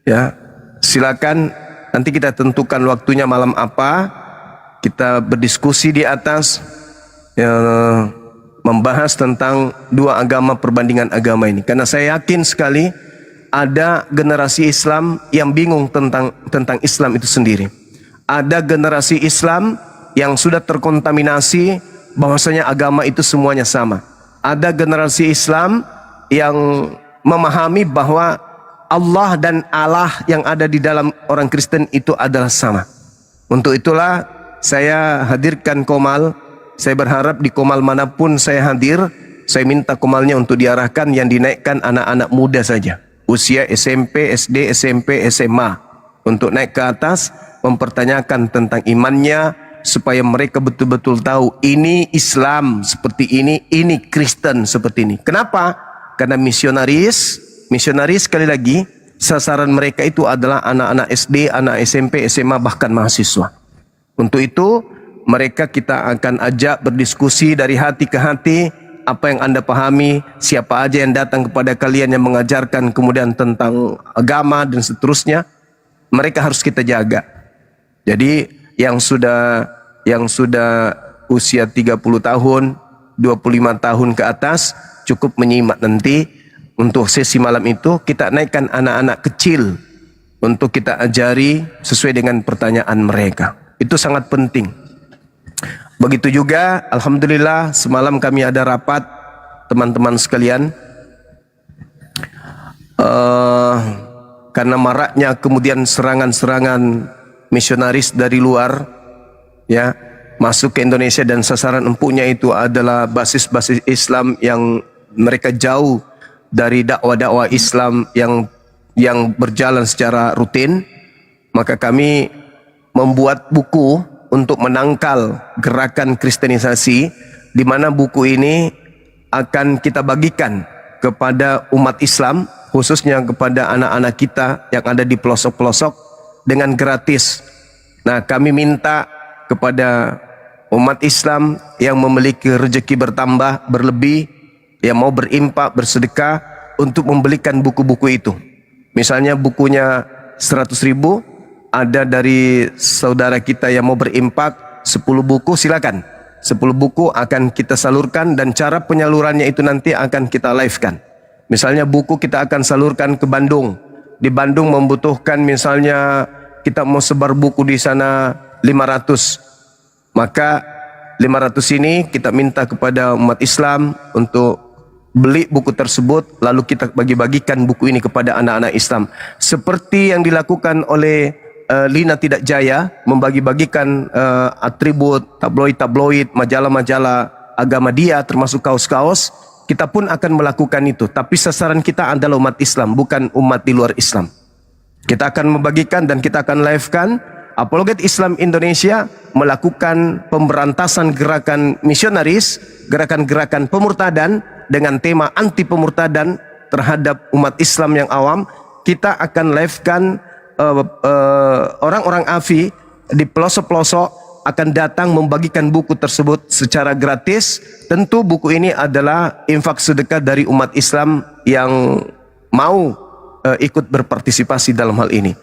ya silakan nanti kita tentukan waktunya malam apa, kita berdiskusi di atas, ya, membahas tentang dua agama, perbandingan agama ini. Karena saya yakin sekali ada generasi Islam yang bingung tentang Islam itu sendiri. Ada generasi Islam yang sudah terkontaminasi bahwasanya agama itu semuanya sama. Ada generasi Islam yang memahami bahwa Allah dan Allah yang ada di dalam orang Kristen itu adalah sama. Untuk itulah saya hadirkan komal. Saya berharap di komal manapun saya hadir, saya minta komalnya untuk diarahkan yang dinaikkan anak-anak muda saja, usia SMP, SD, SMP, SMA, untuk naik ke atas mempertanyakan tentang imannya supaya mereka betul-betul tahu ini Islam seperti ini Kristen seperti ini. Kenapa? Karena misionaris sekali lagi sasaran mereka itu adalah anak-anak SD, anak SMP, SMA, bahkan mahasiswa. Untuk itu mereka kita akan ajak berdiskusi dari hati ke hati, apa yang Anda pahami, siapa aja yang datang kepada kalian yang mengajarkan kemudian tentang agama dan seterusnya, mereka harus kita jaga. Jadi yang sudah usia 30 tahun, 25 tahun ke atas cukup menyimak nanti. Untuk sesi malam itu kita naikkan anak-anak kecil untuk kita ajari sesuai dengan pertanyaan mereka. Itu sangat penting. Begitu juga alhamdulillah semalam kami ada rapat teman-teman sekalian. Karena maraknya kemudian serangan-serangan misionaris dari luar, ya, masuk ke Indonesia dan sasaran empuknya itu adalah basis-basis Islam yang mereka jauh dari dakwah-dakwah Islam yang berjalan secara rutin. Maka kami membuat buku untuk menangkal gerakan kristenisasi, di mana buku ini akan kita bagikan kepada umat Islam, khususnya kepada anak-anak kita yang ada di pelosok-pelosok dengan gratis. Nah, kami minta kepada umat Islam yang memiliki rezeki bertambah, berlebih, yang mau berimpak, bersedekah untuk membelikan buku-buku itu. Misalnya bukunya 100.000, ada dari saudara kita yang mau berimpak 10 buku, silakan. 10 buku akan kita salurkan dan cara penyalurannya itu nanti akan kita live-kan. Misalnya buku kita akan salurkan ke Bandung. Di Bandung membutuhkan misalnya kita mau sebar buku di sana 500. Maka 500 ini kita minta kepada umat Islam untuk beli buku tersebut, lalu kita bagi-bagikan buku ini kepada anak-anak Islam. Seperti yang dilakukan oleh Lina Tidak Jaya, membagi-bagikan atribut, tabloid-tabloid, majalah-majalah agama dia, termasuk kaos-kaos. Kita pun akan melakukan itu. Tapi sasaran kita adalah umat Islam, bukan umat di luar Islam. Kita akan membagikan dan kita akan live-kan Apologet Islam Indonesia melakukan pemberantasan gerakan misionaris, gerakan-gerakan pemurtadan dengan tema anti pemurtadan terhadap umat Islam yang awam. Kita akan live-kan orang-orang AFI di pelosok-pelosok akan datang membagikan buku tersebut secara gratis. Tentu buku ini adalah infak sedekah dari umat Islam yang mau ikut berpartisipasi dalam hal ini.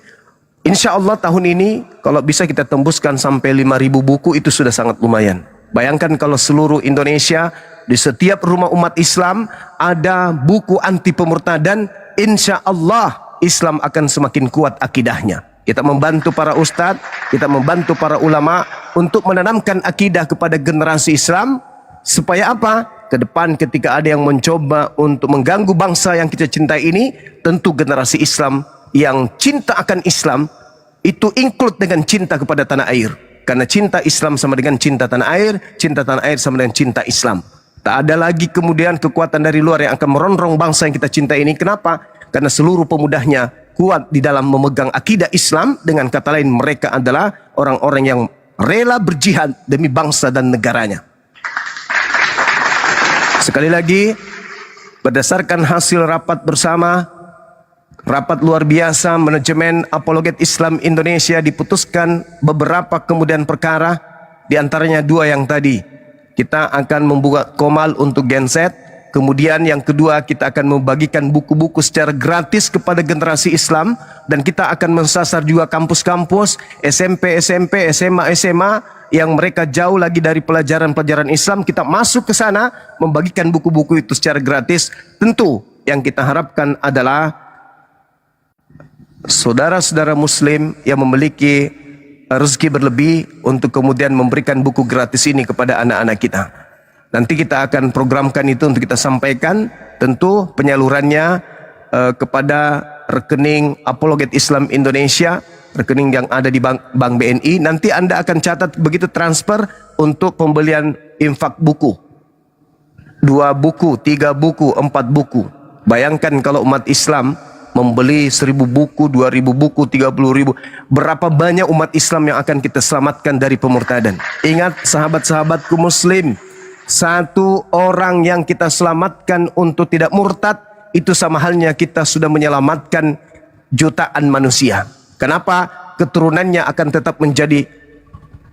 Insya Allah tahun ini kalau bisa kita tembuskan sampai 5.000 buku, itu sudah sangat lumayan. Bayangkan kalau seluruh Indonesia di setiap rumah umat Islam ada buku anti pemurtadan, insya Allah Islam akan semakin kuat akidahnya. Kita membantu para ustadz, kita membantu para ulama untuk menanamkan akidah kepada generasi Islam. Supaya apa? Ke depan ketika ada yang mencoba untuk mengganggu bangsa yang kita cintai ini, tentu generasi Islam yang cinta akan Islam itu include dengan cinta kepada tanah air. Karena cinta Islam sama dengan cinta tanah air, cinta tanah air sama dengan cinta Islam. Tak ada lagi kemudian kekuatan dari luar yang akan merongrong bangsa yang kita cintai ini. Kenapa? Karena seluruh pemudahnya kuat di dalam memegang akidah Islam. Dengan kata lain, mereka adalah orang-orang yang rela berjihad demi bangsa dan negaranya. Sekali lagi, berdasarkan hasil rapat bersama, rapat luar biasa manajemen Apologet Islam Indonesia, diputuskan beberapa kemudian perkara, diantaranya 2 yang tadi. Kita akan membuat komal untuk genset. Kemudian yang kedua, kita akan membagikan buku-buku secara gratis kepada generasi Islam. Dan kita akan mensasar juga kampus-kampus, SMP, SMA yang mereka jauh lagi dari pelajaran-pelajaran Islam. Kita masuk ke sana, membagikan buku-buku itu secara gratis. Tentu yang kita harapkan adalah saudara-saudara muslim yang memiliki rezeki berlebih untuk kemudian memberikan buku gratis ini kepada anak-anak kita. Nanti kita akan programkan itu untuk kita sampaikan. Tentu penyalurannya kepada rekening Apologet Islam Indonesia, rekening yang ada di Bank BNI. Nanti Anda akan catat begitu transfer untuk pembelian infak buku. 2 buku, 3 buku, 4 buku. Bayangkan kalau umat Islam membeli 1.000 buku, 2.000 buku, 30.000. Berapa banyak umat Islam yang akan kita selamatkan dari pemurtadan. Ingat sahabat-sahabatku muslim, 1 orang yang kita selamatkan untuk tidak murtad, itu sama halnya kita sudah menyelamatkan jutaan manusia. Kenapa? Keturunannya akan tetap menjadi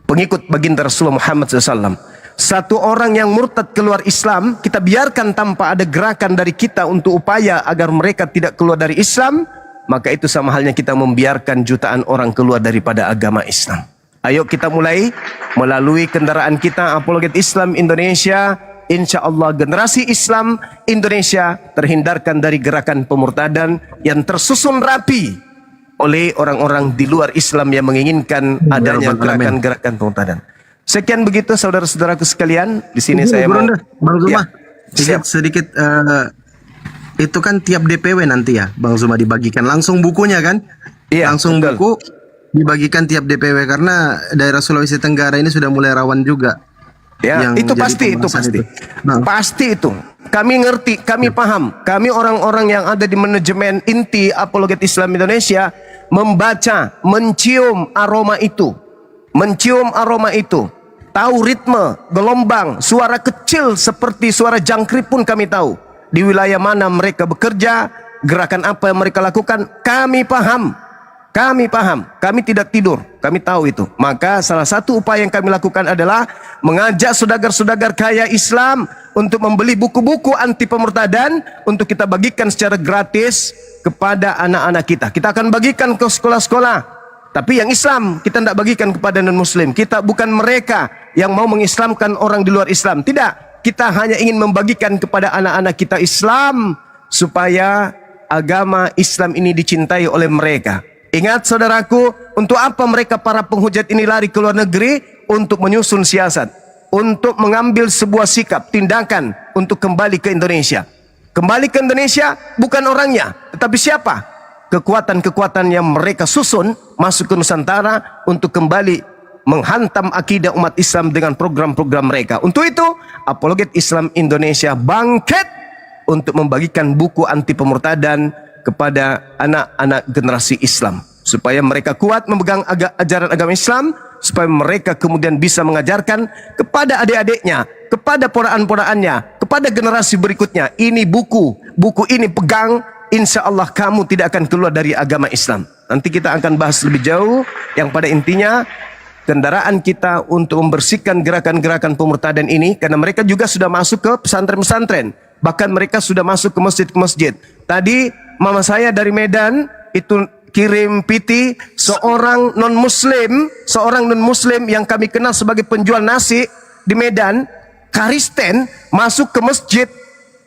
pengikut baginda Rasulullah Muhammad SAW. 1 orang yang murtad keluar Islam, kita biarkan tanpa ada gerakan dari kita untuk upaya agar mereka tidak keluar dari Islam, maka itu sama halnya kita membiarkan jutaan orang keluar daripada agama Islam. Ayo kita mulai melalui kendaraan kita Apologet Islam Indonesia. Insya Allah generasi Islam Indonesia terhindarkan dari gerakan pemurtadan yang tersusun rapi oleh orang-orang di luar Islam yang menginginkan adanya gerakan-gerakan pemurtadan. Sekian begitu saudara-saudaraku sekalian. Di sini saya mau Bang Zuma, ya, sedikit itu kan tiap DPW nanti ya Bang Zuma dibagikan langsung bukunya kan? Iya, langsung betul. buku dibagikan tiap DPW karena daerah Sulawesi Tenggara ini sudah mulai rawan juga. Ya, yang itu jadi pasti, itu pembahasan pasti. itu. Nah. Pasti itu. Kami ngerti, kami paham. Kami orang-orang yang ada di manajemen inti Apologet Islam Indonesia membaca, mencium aroma itu. Mencium aroma itu. Tahu ritme, gelombang, suara kecil seperti suara jangkrik pun kami tahu. Di wilayah mana mereka bekerja, gerakan apa yang mereka lakukan, kami paham. Kami paham, kami tidak tidur, kami tahu itu. Maka salah satu upaya yang kami lakukan adalah mengajak saudagar-saudagar kaya Islam untuk membeli buku-buku anti pemurtadan untuk kita bagikan secara gratis kepada anak-anak kita. Kita akan bagikan ke sekolah-sekolah. Tapi yang Islam kita tidak bagikan kepada non-Muslim. Kita bukan mereka yang mau mengislamkan orang di luar Islam. Tidak, kita hanya ingin membagikan kepada anak-anak kita Islam supaya agama Islam ini dicintai oleh mereka. Ingat saudaraku, untuk apa mereka para penghujat ini lari ke luar negeri? Untuk menyusun siasat, untuk mengambil sebuah sikap, tindakan untuk kembali ke Indonesia. Kembali ke Indonesia bukan orangnya, tetapi siapa? Kekuatan-kekuatan yang mereka susun masuk ke Nusantara untuk kembali menghantam akidah umat Islam dengan program-program mereka. Untuk itu, Apologet Islam Indonesia bangkit untuk membagikan buku anti pemurtadan kepada anak-anak generasi Islam. supaya mereka kuat memegang ajaran agama Islam, supaya mereka kemudian bisa mengajarkan kepada adik-adiknya, kepada ponakan-ponakannya, kepada generasi berikutnya. Ini buku ini pegang, insya Allah kamu tidak akan keluar dari agama Islam. Nanti kita akan bahas lebih jauh, yang pada intinya kendaraan kita untuk membersihkan gerakan-gerakan pemurtadan ini, karena mereka juga sudah masuk ke pesantren-pesantren, bahkan mereka sudah masuk ke masjid-masjid. Tadi mama saya dari Medan itu kirim PT seorang non muslim yang kami kenal sebagai penjual nasi di Medan, Karisten, masuk ke masjid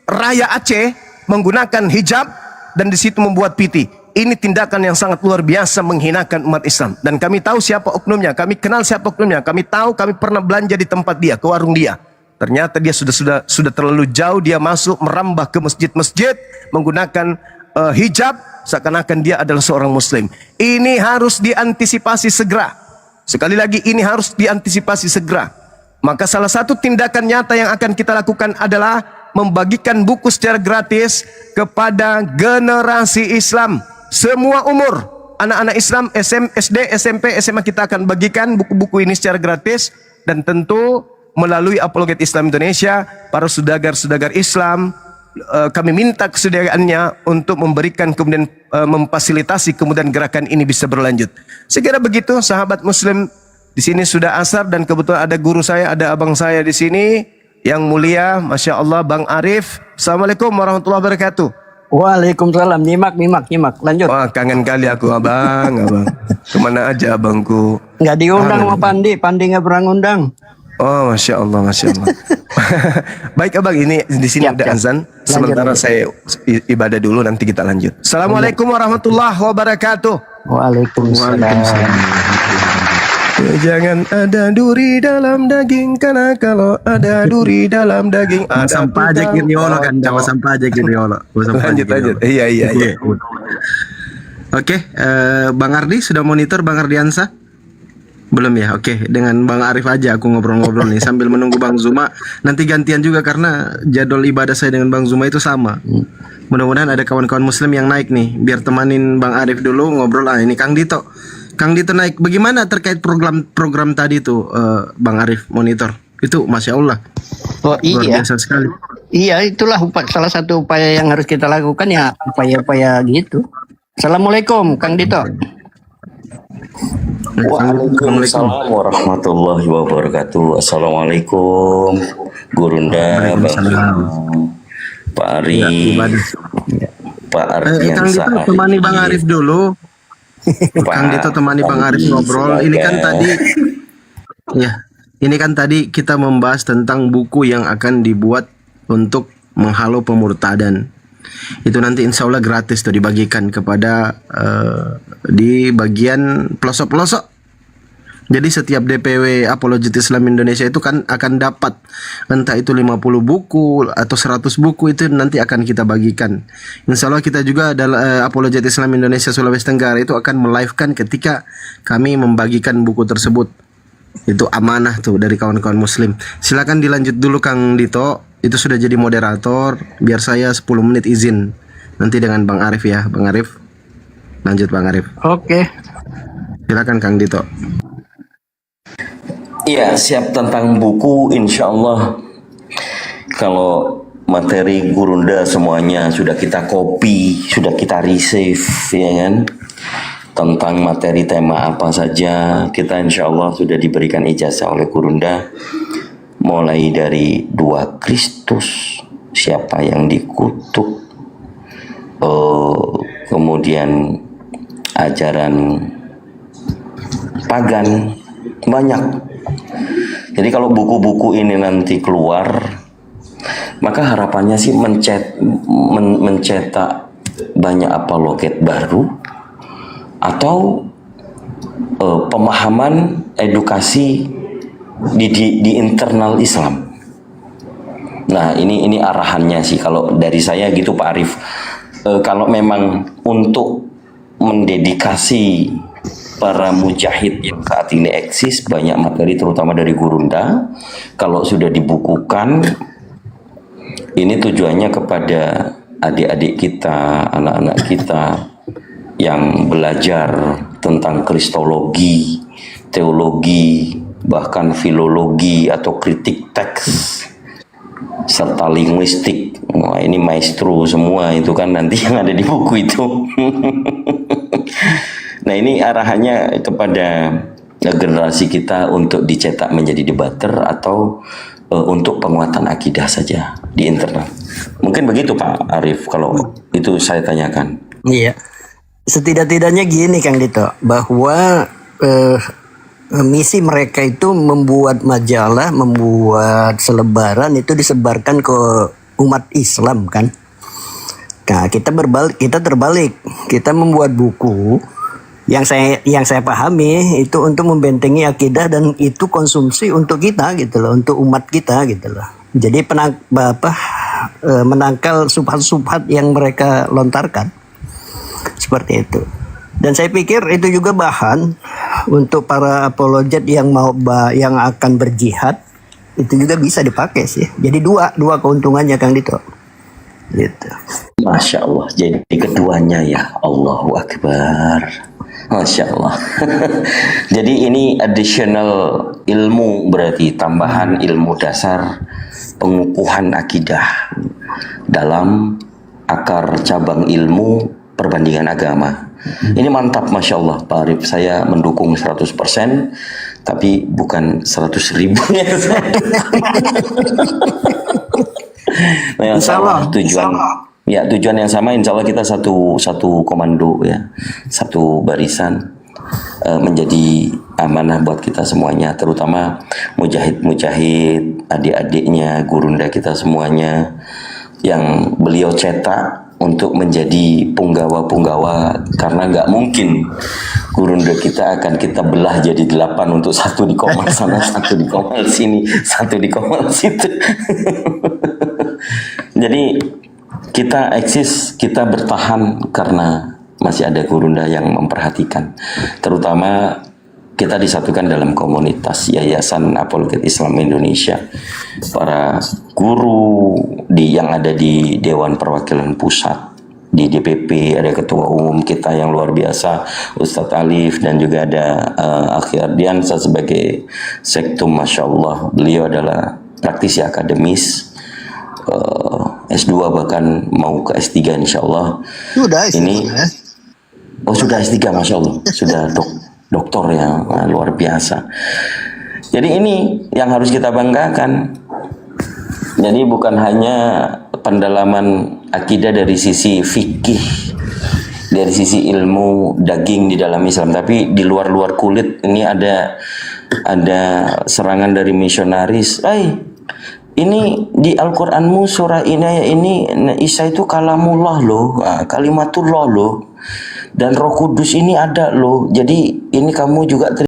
Raya Aceh menggunakan hijab dan di situ membuat PT. Ini tindakan yang sangat luar biasa menghinakan umat Islam, dan kami tahu siapa oknumnya, kami kenal siapa oknumnya, kami tahu, kami pernah belanja di tempat dia, ke warung dia. Ternyata dia sudah terlalu jauh, dia masuk merambah ke masjid-masjid menggunakan hijab seakan-akan dia adalah seorang muslim. Ini harus diantisipasi segera. Sekali lagi, ini harus diantisipasi segera. Maka salah satu tindakan nyata yang akan kita lakukan adalah membagikan buku secara gratis kepada generasi Islam semua umur. Anak-anak Islam SD, SMP, SMA kita akan bagikan buku-buku ini secara gratis, dan tentu melalui Apologet Islam Indonesia, para saudagar-saudagar Islam, kami minta kesediaannya untuk memberikan kemudian memfasilitasi kemudian gerakan ini bisa berlanjut. Sekira begitu, sahabat Muslim. Di sini sudah asar dan kebetulan ada guru saya, ada abang saya di sini yang mulia, masya Allah, Bang Arif. Assalamualaikum warahmatullahi wabarakatuh. Waalaikumsalam. Nyimak. Lanjut. Wah, kangen kali aku abang. Kemana aja abangku? Nggak diundang sama Pandi nggak pernah ngundang. Oh, masya Allah. Baik abang, ini di sini ada azan. Sementara saya ibadah dulu, nanti kita lanjut. Assalamualaikum warahmatullahi wabarakatuh. Waalaikumsalam. Jangan ada duri dalam daging, karena kalau ada duri dalam daging ada sampah aja Kiriolo kan, sama sampah aja Kiriolo. Lanjut. Iya. Oke, Bang Ardi sudah monitor, Bang Ardiansa? Belum ya? Oke, dengan Bang Arif aja aku ngobrol-ngobrol nih sambil menunggu Bang Zuma. Nanti gantian juga karena jadwal ibadah saya dengan Bang Zuma itu sama. Mudah-mudahan ada kawan-kawan Muslim yang naik nih, biar temanin Bang Arif dulu ngobrol. Ini Kang Dito naik. Bagaimana terkait program tadi tuh, Bang Arif monitor? Itu Masya Allah. Oh luar iya. biasa sekali. Iya, itulah salah satu upaya yang harus kita lakukan, ya upaya-upaya gitu. Assalamualaikum, Kang Dito. Waalaikumsalam warahmatullahi wabarakatuh. Assalamualaikum Gurunda, Pak Arif, Pak Ardiansa. Kang Dito temani Bang Arif dulu. Kang Dito temani Bang Arif ngobrol. Ini kan tadi kita membahas tentang buku yang akan dibuat untuk menghalau pemurtadan. Itu nanti insya Allah gratis tuh dibagikan kepada di bagian pelosok-pelosok. Jadi setiap DPW Apologet Islam Indonesia itu kan akan dapat entah itu 50 buku atau 100 buku, itu nanti akan kita bagikan. Insya Allah kita juga adalah Apologet Islam Indonesia Sulawesi Tenggara itu akan melive-kan ketika kami membagikan buku tersebut. Itu amanah tuh dari kawan-kawan Muslim. Silakan dilanjut dulu Kang Dito. Itu sudah jadi moderator. Biar saya 10 menit izin. Nanti dengan Bang Arif ya. Bang Arif. Lanjut Bang Arif. Oke. Silakan Kang Dito. Iya, siap tentang buku, insya Allah. Kalau materi Gurunda semuanya sudah kita copy, sudah kita receive, ya kan? Tentang materi tema apa saja, kita insya Allah sudah diberikan ijazah oleh Gurunda. Mulai dari 2 Kristus, siapa yang dikutuk, kemudian ajaran pagan, banyak. Jadi kalau buku-buku ini nanti keluar, maka harapannya sih mencetak banyak apologet baru atau pemahaman edukasi di internal Islam. Nah, ini arahannya sih kalau dari saya gitu Pak Arif. Kalau memang untuk mendedikasi para mujahid yang saat ini eksis, banyak materi terutama dari Gurunda. Kalau sudah dibukukan, ini tujuannya kepada adik-adik kita, anak-anak kita, yang belajar tentang kristologi, teologi, bahkan filologi atau kritik teks serta linguistik. Wah, ini maestro semua itu kan nanti yang ada di buku itu. Nah, ini arahannya kepada generasi kita untuk dicetak menjadi debater atau untuk penguatan akidah saja di internal. Mungkin begitu Pak Arief kalau itu saya tanyakan. Iya. Setidak-tidaknya gini Kang Dito, bahwa misi mereka itu membuat majalah, membuat selebaran itu disebarkan ke umat Islam kan. Nah, kita terbalik. Kita membuat buku yang saya pahami itu untuk membentengi akidah dan itu konsumsi untuk kita gitu loh, untuk umat kita gitu loh. Jadi menangkal subhat-subhat yang mereka lontarkan. Seperti itu. Dan saya pikir itu juga bahan untuk para apologet yang akan berjihad, itu juga bisa dipakai sih. Jadi dua keuntungannya Kang Dito. Gitu. Masya Allah, jadi keduanya ya. Allahu Akbar. Masya Allah. Jadi ini additional ilmu, berarti tambahan ilmu dasar pengukuhan akidah dalam akar cabang ilmu perbandingan agama. Ini mantap, Masya Allah Pak Arief, saya mendukung 100%, tapi bukan 100.000 ya. Nah, insya Allah tujuan yang sama, insya Allah kita satu komando ya, satu barisan, menjadi amanah buat kita semuanya, terutama mujahid-mujahid, adik-adiknya, gurunda kita semuanya yang beliau cetak untuk menjadi punggawa-punggawa, karena nggak mungkin gurunda kita akan kita belah jadi 8 untuk satu di Komal sana, satu di Komal sini, satu di Komal situ. Jadi kita eksis, kita bertahan karena masih ada gurunda yang memperhatikan, terutama kita disatukan dalam komunitas Yayasan Apologet Islam Indonesia. Para guru yang ada di Dewan Perwakilan Pusat, di DPP, ada ketua umum kita yang luar biasa Ustadz Alif, dan juga ada Akhi Ardiansa sebagai sektum. Masya Allah, beliau adalah praktisi akademis, S2 bahkan mau ke S3 insya Allah. Sudah S3. Ini sudah S3, Masya Allah, sudah doktor yang luar biasa. Jadi ini yang harus kita banggakan. Jadi bukan hanya pendalaman akidah dari sisi fikih, dari sisi ilmu daging di dalam Islam, tapi di luar kulit ini ada serangan dari misionaris. Ini di Al-Quranmu surah ini Isa itu kalamullah loh, kalimatullah loh, dan Roh Kudus ini ada loh. Jadi ini kamu juga